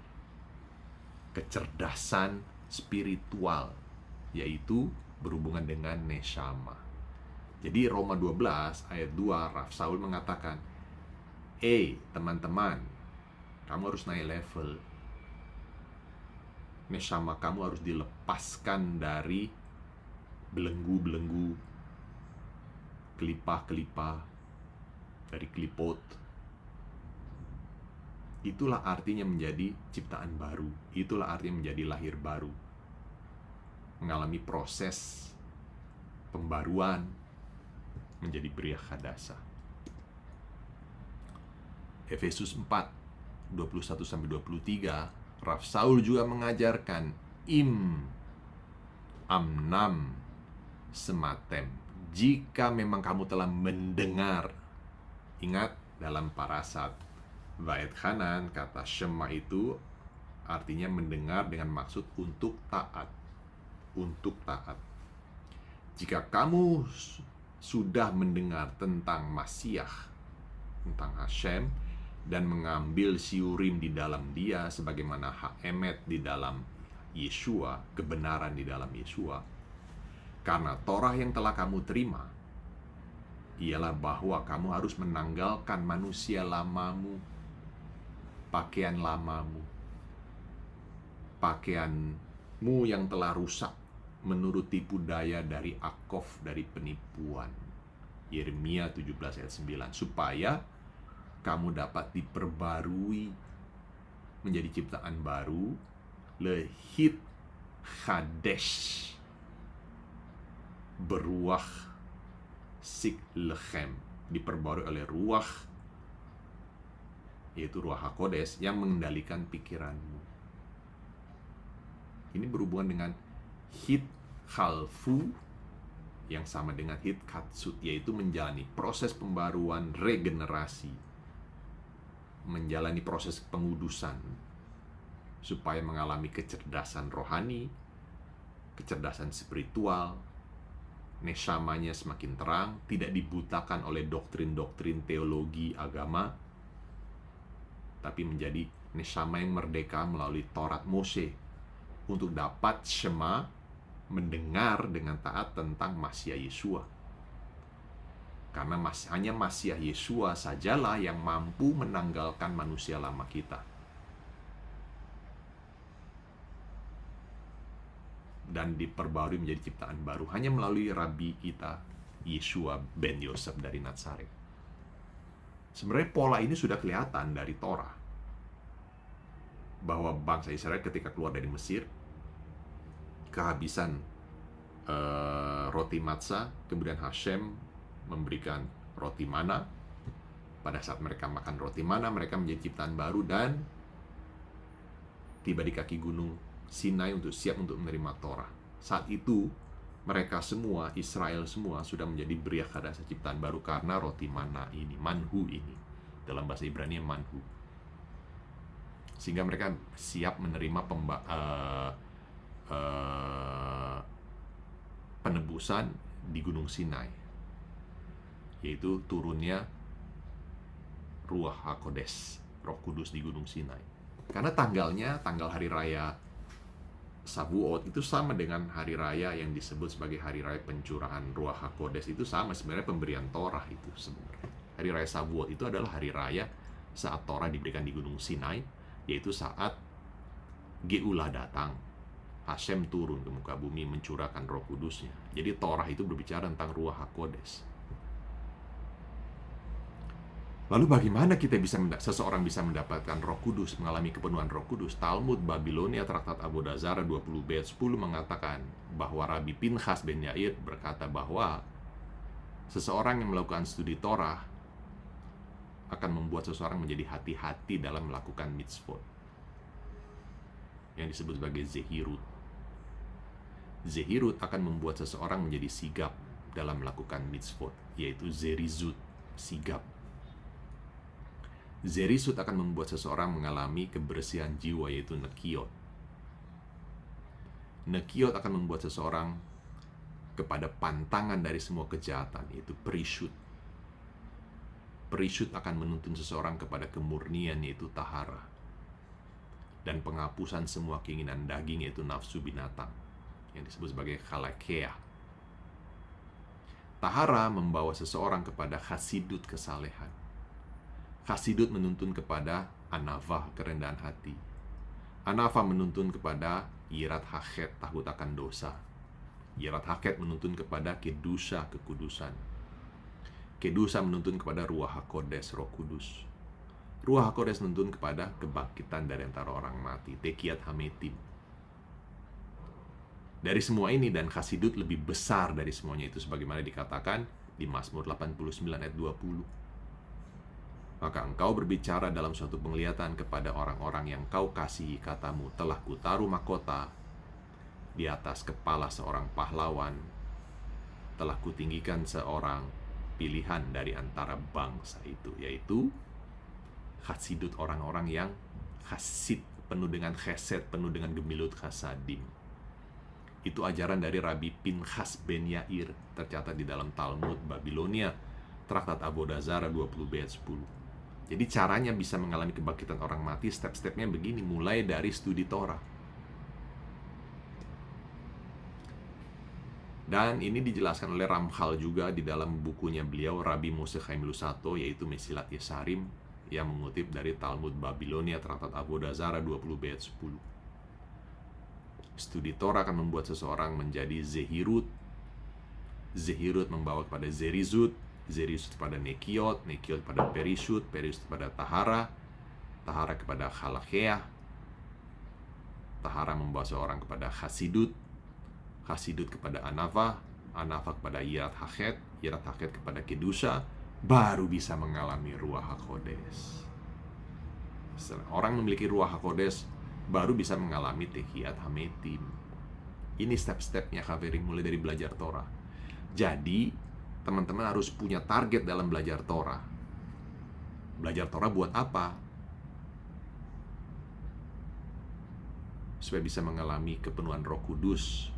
kecerdasan spiritual, yaitu berhubungan dengan neshama. Jadi Roma 12 ayat 2, Rav Saul mengatakan, teman-teman, kamu harus naik level. Neshama kamu harus dilepaskan dari belenggu-belenggu, kelipah-kelipah, dari klipot. Itulah artinya menjadi ciptaan baru. Itulah artinya menjadi lahir baru. Mengalami proses pembaruan, menjadi briyah hadasah. Efesus 4, 21-23, Rav Saul juga mengajarkan amnam sematem. Jika memang kamu telah mendengar, ingat dalam parasat Va'et Hanan, kata Shema itu artinya mendengar dengan maksud untuk taat. Untuk taat. Jika kamu sudah mendengar tentang Masiah, tentang Hashem, dan mengambil siurim di dalam dia, sebagaimana hak-emet di dalam Yeshua, kebenaran di dalam Yeshua, karena Torah yang telah kamu terima ialah bahwa kamu harus menanggalkan manusia lamamu, pakaian lamamu, pakaianmu yang telah rusak menurut tipu daya dari akof, dari penipuan. Yeremia 17 ayat 9, supaya kamu dapat diperbarui menjadi ciptaan baru, lehit chadesh, beruah sik lechem, diperbarui oleh ruah, yaitu ruah HaKodesh yang mengendalikan pikiranmu. Ini berhubungan dengan hit khalfu, yang sama dengan hit katsut, yaitu menjalani proses pembaruan, regenerasi, menjalani proses pengudusan, supaya mengalami kecerdasan rohani, kecerdasan spiritual, neshamanya semakin terang, tidak dibutakan oleh doktrin-doktrin teologi agama, tapi menjadi neshama yang merdeka melalui Taurat Moshe, untuk dapat Shema, mendengar dengan taat tentang Masiah Yeshua. Karena hanya Masiah Yeshua sajalah yang mampu menanggalkan manusia lama kita. Dan diperbarui menjadi ciptaan baru hanya melalui Rabi kita, Yeshua ben Yosef dari Nazaret. Sebenarnya pola ini sudah kelihatan dari Torah, bahwa bangsa Israel ketika keluar dari Mesir, kehabisan roti matzah, kemudian Hashem memberikan roti mana. Pada saat mereka makan roti mana, mereka menjadi ciptaan baru dan tiba di kaki gunung Sinai untuk siap untuk menerima Torah. Saat itu mereka semua, Israel semua, sudah menjadi briyah hadasah, ciptaan baru, karena roti mana ini, manhu ini, dalam bahasa Ibrani manhu. sehingga mereka siap menerima penebusan di Gunung Sinai, yaitu turunnya Ruach HaKodes, Roh Kudus di Gunung Sinai. Karena tanggal hari raya Shavuot itu sama dengan hari raya yang disebut sebagai hari raya pencurahan Ruach HaKodes, itu sama sebenarnya pemberian Torah itu sebenarnya. Hari raya Shavuot itu adalah hari raya saat Torah diberikan di Gunung Sinai, yaitu saat Geulah datang. Hashem turun ke muka bumi mencurahkan Roh Kudusnya. Jadi Torah itu berbicara tentang Ruach HaKodes. Lalu bagaimana seseorang bisa mendapatkan Roh Kudus, mengalami kepenuhan Roh Kudus? Talmud Babilonia Traktat Avodah 20 ayat 10 mengatakan bahwa Rabbi Pinchas ben Yair berkata bahwa seseorang yang melakukan studi Torah akan membuat seseorang menjadi hati-hati dalam melakukan mitzvot, yang disebut sebagai zehirut. Zehirut akan membuat seseorang menjadi sigap dalam melakukan mitzvot, yaitu zerizut, sigap. Zerizut akan membuat seseorang mengalami kebersihan jiwa, yaitu nekiot. Nekiot akan membuat seseorang kepada pantangan dari semua kejahatan, yaitu perishut. Perishut akan menuntun seseorang kepada kemurnian, yaitu tahara, dan penghapusan semua keinginan daging, yaitu nafsu binatang, yang disebut sebagai chalakeah. Tahara membawa seseorang kepada chasidut, kesalehan. Chasidut menuntun kepada anavah, kerendahan hati. Anavah menuntun kepada yirat hachet, takut akan dosa. Yirat hachet menuntun kepada kedusha, kekudusan. Kedusha menuntun kepada Ruach HaKodes, Roh Kudus. Ruach HaKodes menuntun kepada kebangkitan dari antara orang mati, Tekiat Hametim. Dari semua ini, dan Chasidut lebih besar dari semuanya itu, sebagaimana dikatakan di Mazmur 89 ayat 20. Maka engkau berbicara dalam suatu penglihatan kepada orang-orang yang kau kasihi, katamu, telah kutaruh mahkota di atas kepala seorang pahlawan, telah kutinggikan seorang pilihan dari antara bangsa itu, yaitu chasidut, orang-orang yang chasid, penuh dengan chesed, penuh dengan gemilut chasadim. Itu ajaran dari Rabbi Pinchas ben Yair, tercatat di dalam Talmud Babilonia Traktat Avodah 20 ayat 10. Jadi caranya bisa mengalami kebangkitan orang mati, step-stepnya begini, mulai dari studi Torah. Dan ini dijelaskan oleh Ramchal juga di dalam bukunya beliau, Rabbi Moshe Chaim Lusato, yaitu Mesilat Yesarim, yang mengutip dari Talmud Babilonia Traktat Avodah 20 ayat 10. Studi Torah akan membuat seseorang menjadi zehirut. Zehirut membawa kepada zerizut, zerizut kepada nekiot, nekiot kepada perishut, perishut kepada tahara, tahara kepada chalakeah, tahara membawa seorang kepada chasidut, chasidut kepada anava, anava kepada yirat hachet, yirat hachet kepada kedusha, baru bisa mengalami Ruach HaKodes. Orang memiliki Ruach HaKodes baru bisa mengalami Tekiat Hametim. Ini step-stepnya Kavering, mulai dari belajar Torah. Jadi teman-teman harus punya target dalam belajar Torah. Belajar Torah buat apa? Supaya bisa mengalami kepenuhan Roh Kudus.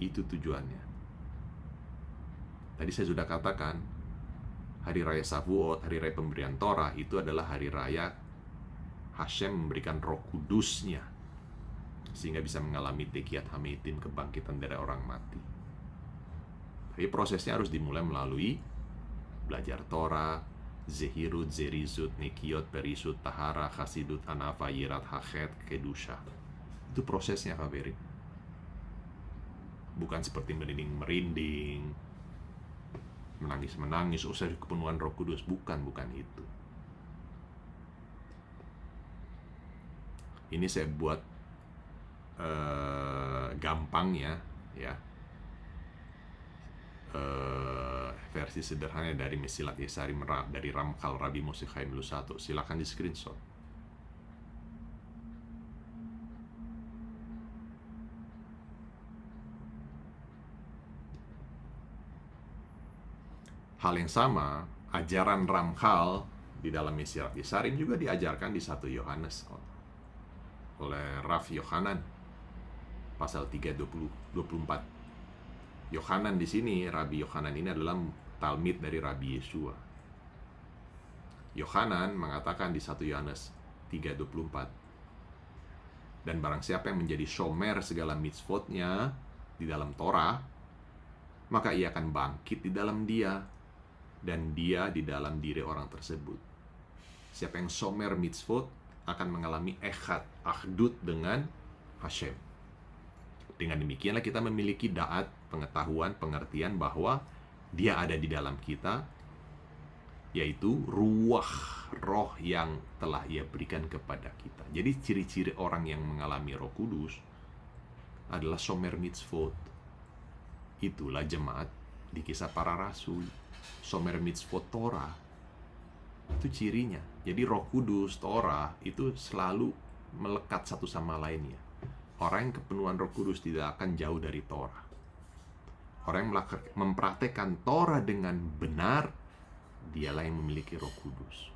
Itu tujuannya. Tadi saya sudah katakan, hari raya Shavuot, hari raya pemberian Torah, itu adalah hari raya Hashem memberikan Roh Kudusnya, sehingga bisa mengalami Tekiat Hametim, kebangkitan dari orang mati. Tapi prosesnya harus dimulai melalui belajar Torah, zehirut, zerizut, nekiot, perishut, tahara, chasidut, anava, yirat hachet, kedusha. Itu prosesnya, Kaveri. Bukan seperti merinding, menangis, usai kepenuhan Roh Kudus. Bukan itu. Ini saya buat gampangnya, ya. Versi sederhana dari Mesilat Yesarim dari Ramchal Rabbi Moshe Chaim Lusato. Silakan di screenshot. Hal yang sama, ajaran Ramchal di dalam Mesilat Yesarim juga diajarkan di 1 Yohanes. oleh Rav Yohanan pasal 3:24. Yohanan di sini, Rabi Yohanan ini adalah talmid dari Rabi Yesua. Yohanan mengatakan di 1 Yohanes 3:24, dan barang siapa yang menjadi shomer segala mitzvotnya di dalam Torah, maka ia akan bangkit di dalam dia, dan dia di dalam diri orang tersebut. Siapa yang shomer mitzvot akan mengalami echad, akhdut dengan Hashem. Dengan demikianlah kita memiliki da'at, pengetahuan, pengertian bahwa dia ada di dalam kita, yaitu ruah, roh yang telah ia berikan kepada kita. Jadi ciri-ciri orang yang mengalami Roh Kudus adalah shomer mitzvot. Itulah jemaat di Kisah Para Rasul. Shomer mitzvot Torah, itu cirinya. Jadi Roh Kudus, Torah itu selalu melekat satu sama lainnya. Orang yang kepenuhan Roh Kudus tidak akan jauh dari Torah. Orang yang mempraktekkan Torah dengan benar, dialah yang memiliki Roh Kudus.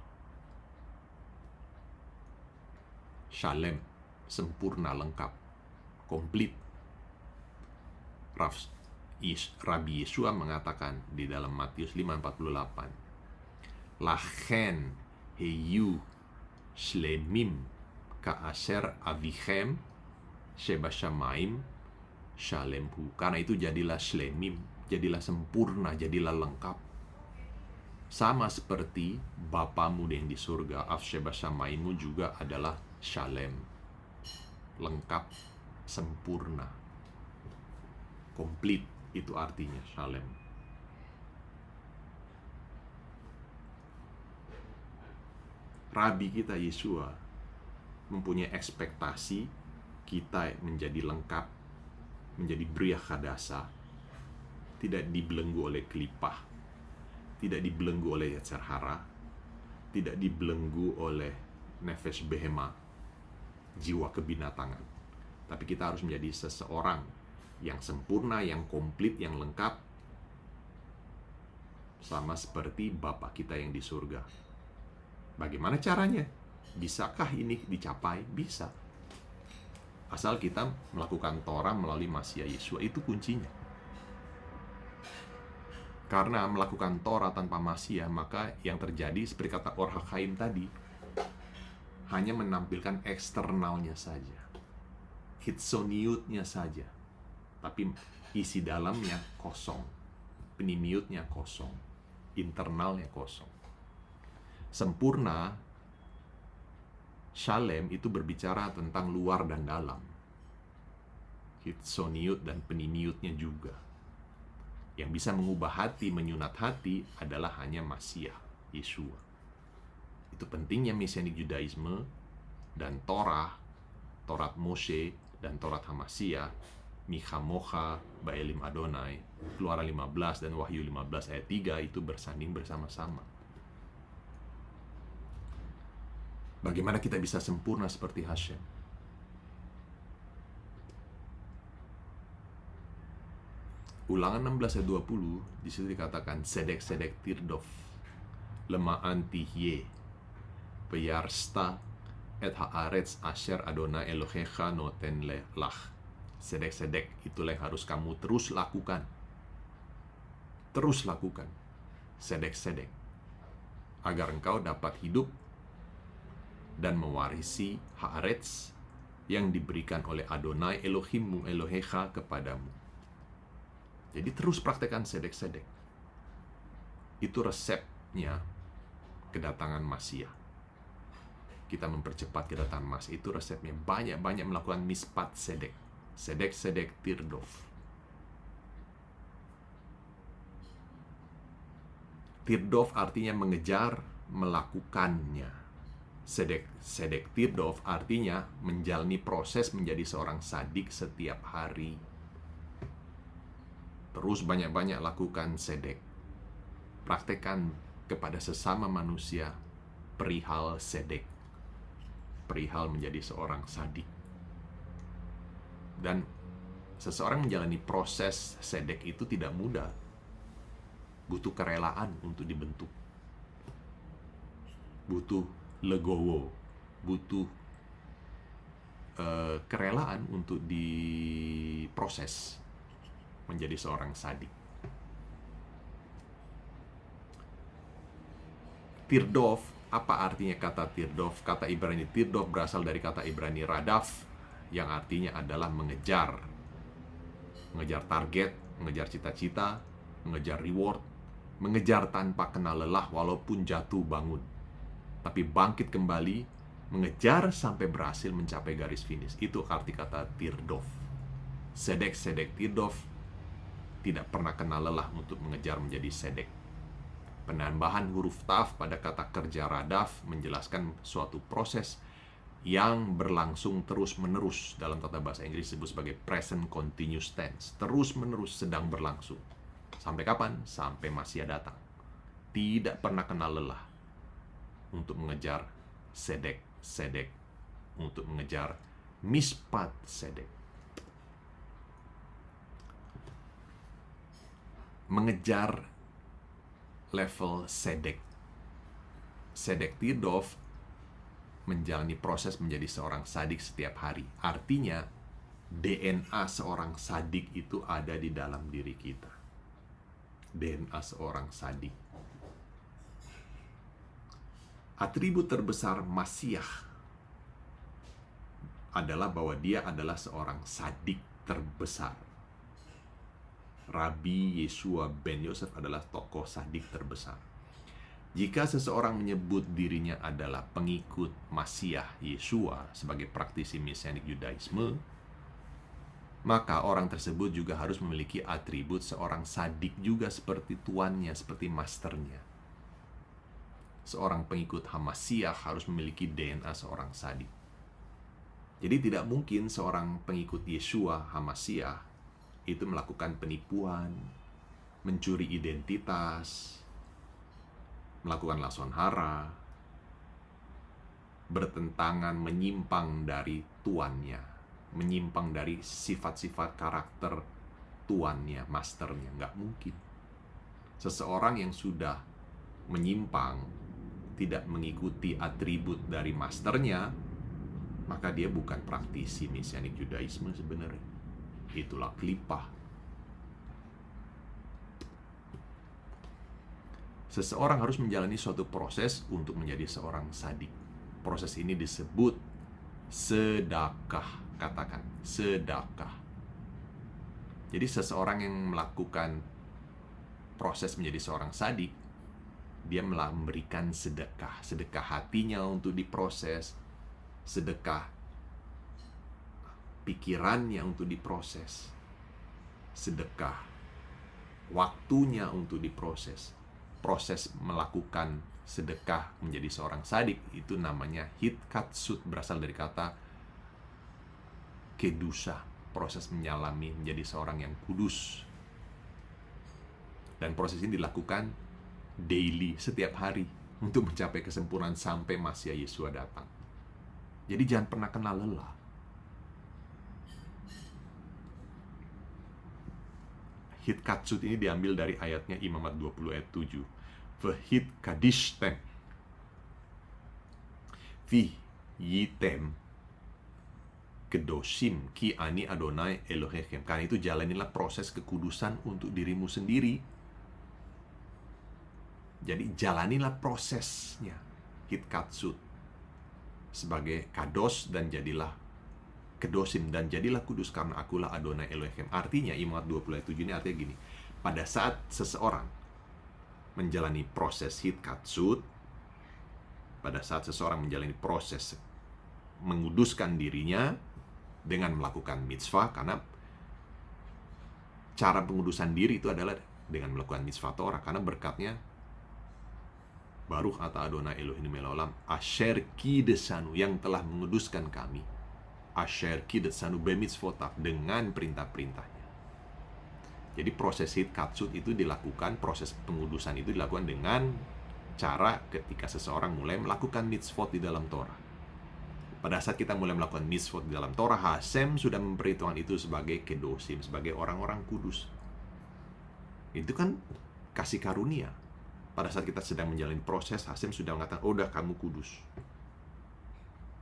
Shalem, sempurna, lengkap, komplit. Rabi Yesua mengatakan di dalam Matius 5:48, Lachen heyu shlemim ka'asher avichem shebashamaim shalemhu. Karena itu jadilah shlemim, jadilah sempurna, jadilah lengkap. Sama seperti Bapamu yang di surga, Shebashamaimu juga adalah shalem, lengkap, sempurna, komplit. Itu artinya shalem. Rabi kita Yesua mempunyai ekspektasi kita menjadi lengkap, menjadi Bria Hadasa, tidak dibelenggu oleh kelipah, tidak dibelenggu oleh yetzer hara, tidak dibelenggu oleh nefesh behema, jiwa kebinatangan. Tapi kita harus menjadi seseorang yang sempurna, yang komplit, yang lengkap, sama seperti Bapa kita yang di surga. Bagaimana caranya? Bisakah ini dicapai? Bisa. Asal kita melakukan Torah melalui Mashiach Yesua, itu kuncinya. Karena melakukan Torah tanpa Mashiach, maka yang terjadi seperti kata Or HaChaim tadi, hanya menampilkan eksternalnya saja, hitsoniutnya saja, tapi isi dalamnya kosong, penimiutnya kosong, internalnya kosong. Sempurna, shalem itu berbicara tentang luar dan dalam, hitsoniut dan penimiutnya juga. Yang bisa mengubah hati, menyunat hati adalah hanya Mashiach Yesua. Itu pentingnya Mesianik Judaisme dan Torah, Torat Moshe dan Torat HaMashiach, Micha Mocha, Ba'elim Adonai, Keluaran 15 dan Wahyu 15 ayat 3 itu bersanding bersama-sama. Bagaimana kita bisa sempurna seperti Hashem? Ulangan 16 ayat 20, di situ dikatakan sedek tirdof, lema'an tihye, peyarsta et haaretz asher Adonai Elohecha noten lech. Sedek itulah yang harus kamu terus lakukan. Terus lakukan. Sedek. Agar engkau dapat hidup dan mewarisi haaretz yang diberikan oleh Adonai Elohimmu, Elohecha kepadamu. Jadi terus praktekkan sedek. Itu resepnya kedatangan Mashiach. Kita mempercepat kedatangan Mashiach, itu resepnya. Banyak-banyak melakukan mispat sedek. Sedek tirdof. Tirdof artinya mengejar, melakukannya. Sedek tirdof artinya menjalani proses menjadi seorang sadik setiap hari. Terus banyak-banyak lakukan sedek. Praktekkan kepada sesama manusia perihal sedek. Perihal menjadi seorang sadik. Dan seseorang menjalani proses sedek itu tidak mudah. Butuh kerelaan untuk dibentuk. Butuh legowo. Butuh kerelaan untuk diproses menjadi seorang sadik. Tirdov, apa artinya kata tirdov? Kata Ibrani tirdov berasal dari kata Ibrani radaf, yang artinya adalah mengejar. Mengejar target, mengejar cita-cita, mengejar reward, mengejar tanpa kenal lelah walaupun jatuh bangun. Tapi bangkit kembali, mengejar sampai berhasil mencapai garis finish. Itu arti kata tirdov. Sedek tirdov, tidak pernah kenal lelah untuk mengejar menjadi sedek. Penambahan huruf taf pada kata kerja radaf menjelaskan suatu proses yang berlangsung terus-menerus. Dalam tata bahasa Inggris disebut sebagai present continuous tense. Terus-menerus sedang berlangsung. Sampai kapan? Sampai Masih datang. Tidak pernah kenal lelah untuk mengejar sedek, untuk mengejar mispat sedek. Mengejar level sedek. Sedek tirdov menjalani proses menjadi seorang sadik setiap hari. Artinya, DNA seorang sadik itu ada di dalam diri kita. DNA seorang sadik. Atribut terbesar Masiah adalah bahwa dia adalah seorang sadik terbesar. Rabi Yeshua ben Yosef adalah tokoh sadik terbesar. Jika seseorang menyebut dirinya adalah pengikut Masiah Yeshua sebagai praktisi Mesianik Yudaisme, maka orang tersebut juga harus memiliki atribut seorang sadik juga seperti tuannya, seperti masternya. Seorang pengikut Hamasiah harus memiliki DNA seorang sadik. Jadi tidak mungkin seorang pengikut Yeshua Hamasiah itu melakukan penipuan, mencuri identitas, melakukan lasuan hara, bertentangan, menyimpang dari tuannya, menyimpang dari sifat-sifat karakter tuannya, masternya. Nggak mungkin. Seseorang yang sudah menyimpang, tidak mengikuti atribut dari masternya, maka dia bukan praktisi Mesianik Yudaisme sebenarnya. Itulah klipah. Seseorang harus menjalani suatu proses untuk menjadi seorang sadik. Proses ini disebut sedekah. Katakan, sedekah. Jadi seseorang yang melakukan proses menjadi seorang sadik, dia memberikan sedekah. Sedekah hatinya untuk diproses, sedekah pikirannya untuk diproses, sedekah waktunya untuk diproses. Proses melakukan sedekah menjadi seorang sadik itu namanya hitkatsut, berasal dari kata kedusa, proses menyalami menjadi seorang yang kudus. Dan proses ini dilakukan daily, setiap hari, untuk mencapai kesempurnaan sampai Masiah Yeshua datang. Jadi jangan pernah kenal lelah. Hitkatsut ini diambil dari ayatnya Imamat 20 ayat 7. Vehit kadishtem vi yitem kedosim ki ani Adonai Elohechem. Karena itu jalanilah proses kekudusan untuk dirimu sendiri. Jadi jalanilah prosesnya, hitkatsut, sebagai kados, dan jadilah kedosim, dan jadilah kudus karena akulah Adonai Elohechem. Artinya Imamat 20 ayat 7 ini artinya gini. Pada saat seseorang menjalani proses hitkatsut, pada saat seseorang menjalani proses menguduskan dirinya dengan melakukan mitzvah, karena cara pengudusan diri itu adalah dengan melakukan mitzvah Torah, karena berkatnya Baruch ata Adonai Elohim Melolam Asher Kidesanu, yang telah menguduskan kami, Asher Kidesanu bemitzvotav, dengan perintah-perintahnya. Jadi proses hitkatsut itu dilakukan, proses pengudusan itu dilakukan dengan cara ketika seseorang mulai melakukan mitzvot di dalam Torah. Pada saat kita mulai melakukan mitzvot di dalam Torah, Hashem sudah memperhitungkan itu sebagai kedosim, sebagai orang-orang kudus. Itu kan kasih karunia. Pada saat kita sedang menjalani proses, Hashem sudah mengatakan, oh, udah kamu kudus.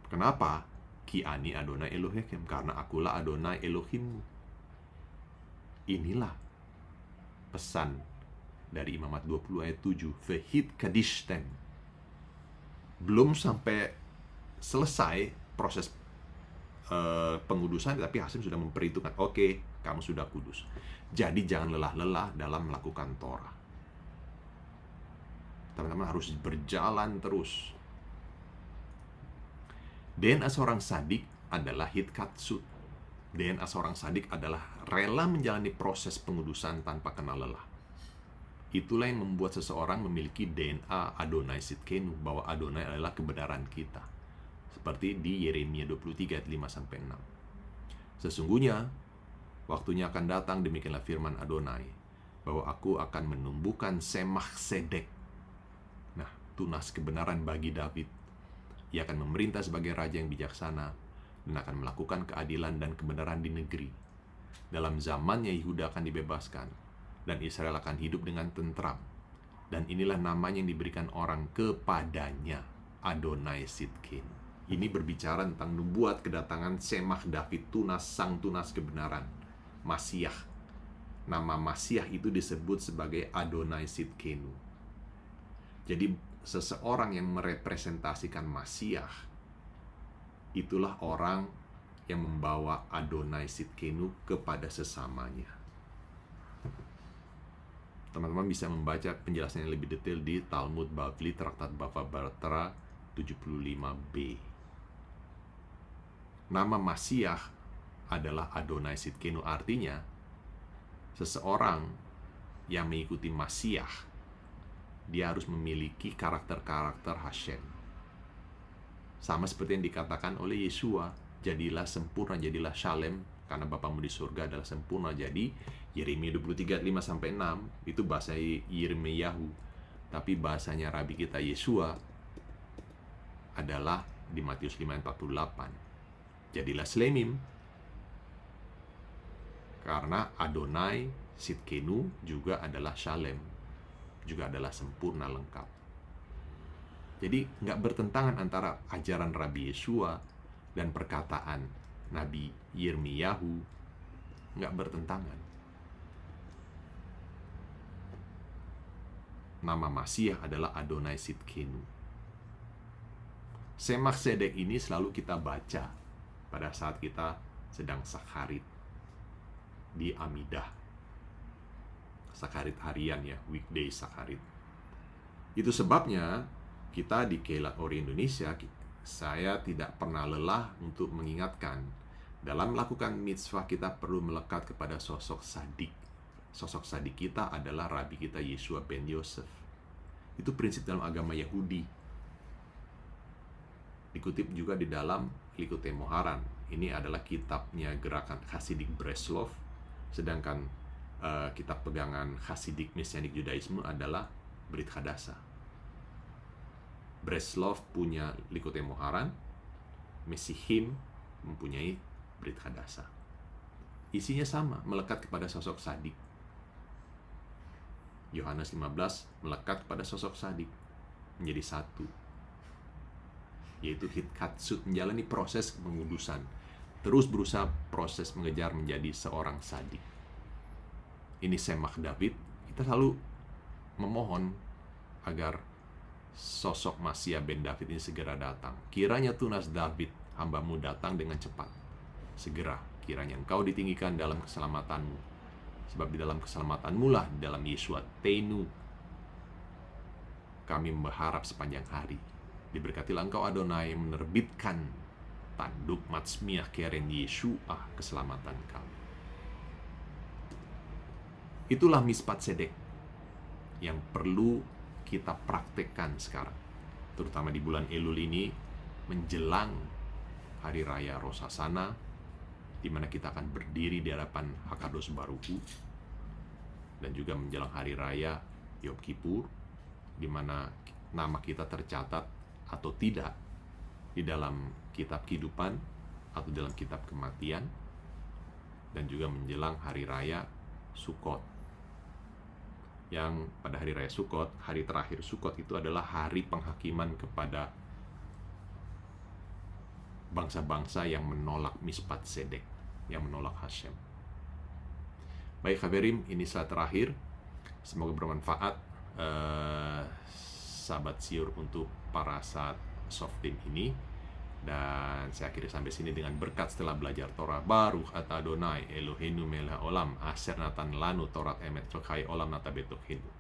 Kenapa? Ki ani Adonai Elohim, karena akulah Adonai Elohimmu. Inilah pesan dari Imamat 20 ayat 7. Vehit kadishtem. Belum sampai selesai proses pengudusan, tapi Hasim sudah memperhitungkan, oke, kamu sudah kudus. Jadi jangan lelah-lelah dalam melakukan Torah. Teman-teman harus berjalan terus. DNA seorang sadik adalah hitkatsut. DNA seorang sadik adalah rela menjalani proses pengudusan tanpa kenal lelah. Itulah yang membuat seseorang memiliki DNA Adonai Sidkenu, bahwa Adonai adalah kebenaran kita. Seperti di Yeremia 23 ayat 5-6. Sesungguhnya waktunya akan datang, demikianlah firman Adonai, bahwa aku akan menumbuhkan semach sedek. Nah, tunas kebenaran bagi David. Ia akan memerintah sebagai raja yang bijaksana dan akan melakukan keadilan dan kebenaran di negeri. Dalam zamannya Yehuda akan dibebaskan dan Israel akan hidup dengan tentram. Dan inilah namanya yang diberikan orang kepadanya, Adonai Sidkenu. Ini berbicara tentang nubuat kedatangan Semach David, tunas, sang tunas kebenaran, Masiah. Nama Masiah itu disebut sebagai Adonai Sidkenu. Jadi seseorang yang merepresentasikan Masiah, itulah orang yang membawa Adonai Sidkenu kepada sesamanya. Teman-teman bisa membaca penjelasannya lebih detail di Talmud Bavli, Traktat Bava Batra 75b. Nama Masiah adalah Adonai Sidkenu, artinya seseorang yang mengikuti Masiah, dia harus memiliki karakter-karakter Hashem. Sama seperti yang dikatakan oleh Yesua, jadilah sempurna, jadilah shalem, karena Bapamu di surga adalah sempurna. Jadi Yeremia 23 5-6 itu bahasa Yirmiyahu, tapi bahasanya Rabi kita Yesua adalah di Matius 5:48. Jadilah Slemim, karena Adonai Sidkenu juga adalah Shalem, juga adalah sempurna, lengkap. Jadi nggak bertentangan antara ajaran Rabi Yesua dan perkataan Nabi Yirmiyahu, nggak bertentangan. Nama Masiah adalah Adonai Sidkenu. Semach Sedek ini selalu kita baca pada saat kita sedang sakharit di Amidah. Sakharit harian ya, weekday sakharit. Itu sebabnya kita di Keilat Ori Indonesia, saya tidak pernah lelah untuk mengingatkan, dalam melakukan mitzvah kita perlu melekat kepada sosok sadik. Sosok sadik kita adalah Rabi kita Yesua ben Yosef. Itu prinsip dalam agama Yahudi. Dikutip juga di dalam Likutei Moharan. Ini adalah kitabnya gerakan Hasidik Breslov, sedangkan kitab pegangan Hasidik Mesianik Judaisme adalah Brit Hadasa. Breslov punya Likutei Moharan, Mesihim mempunyai Brit Hadasa. Isinya sama, melekat kepada sosok sadik. Yohanes 15 melekat kepada sosok sadik, menjadi satu, yaitu hitkatsut, menjalani proses pengudusan, terus berusaha proses mengejar menjadi seorang sadik. Ini Semach David. Kita selalu memohon agar sosok Masiah ben David ini segera datang. Kiranya tunas David, hambamu, datang dengan cepat. Segera, kiranya engkau ditinggikan dalam keselamatanmu. Sebab di dalam keselamatanmu lah, di dalam Yeshua Tenu, kami berharap sepanjang hari. Diberkatilah engkau Adonai, menerbitkan tanduk matsmiah keren Yeshua, keselamatan kami. Itulah mispat sedek yang perlu kita praktekkan sekarang, terutama di bulan Elul ini, menjelang Hari Raya Rosh Hashanah, di mana kita akan berdiri di hadapan Hakadosh Baruch Hu, dan juga menjelang Hari Raya Yom Kippur, di mana nama kita tercatat atau tidak di dalam kitab kehidupan atau dalam kitab kematian, dan juga menjelang Hari Raya Sukkot, yang pada Hari Raya Sukkot, hari terakhir Sukkot itu adalah hari penghakiman kepada bangsa-bangsa yang menolak Mispat Sedek, yang menolak Hashem. Baik Haverim, ini saat terakhir. Semoga bermanfaat, sahabat siur, untuk para saat soft team ini. Dan saya akhiri sampai sini dengan berkat setelah belajar Torah. Baruch atah Adonai Eloheinu melech olam asher natan lanu Torat emet chokai olam nata betokhinu.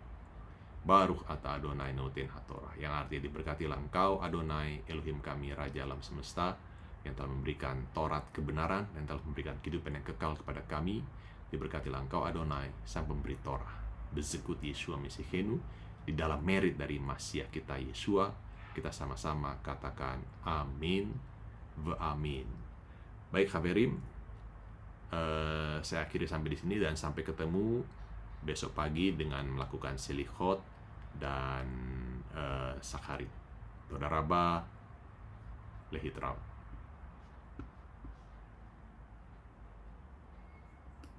Baruch atah Adonai noten hatorah, yang artinya diberkatilah engkau Adonai Elohim kami, Raja alam semesta, yang telah memberikan Torat kebenaran dan telah memberikan kehidupan yang kekal kepada kami. Diberkatilah engkau Adonai, sang pemberi Torah. Bezekut Yeshua Mesihenu, di dalam merit dari Masiah kita Yeshua, kita sama-sama katakan amin ve amin. Baik Haverim, saya akhiri sampai di sini dan sampai ketemu besok pagi dengan melakukan selichot dan sakharit. Toda rabah, lehitraut.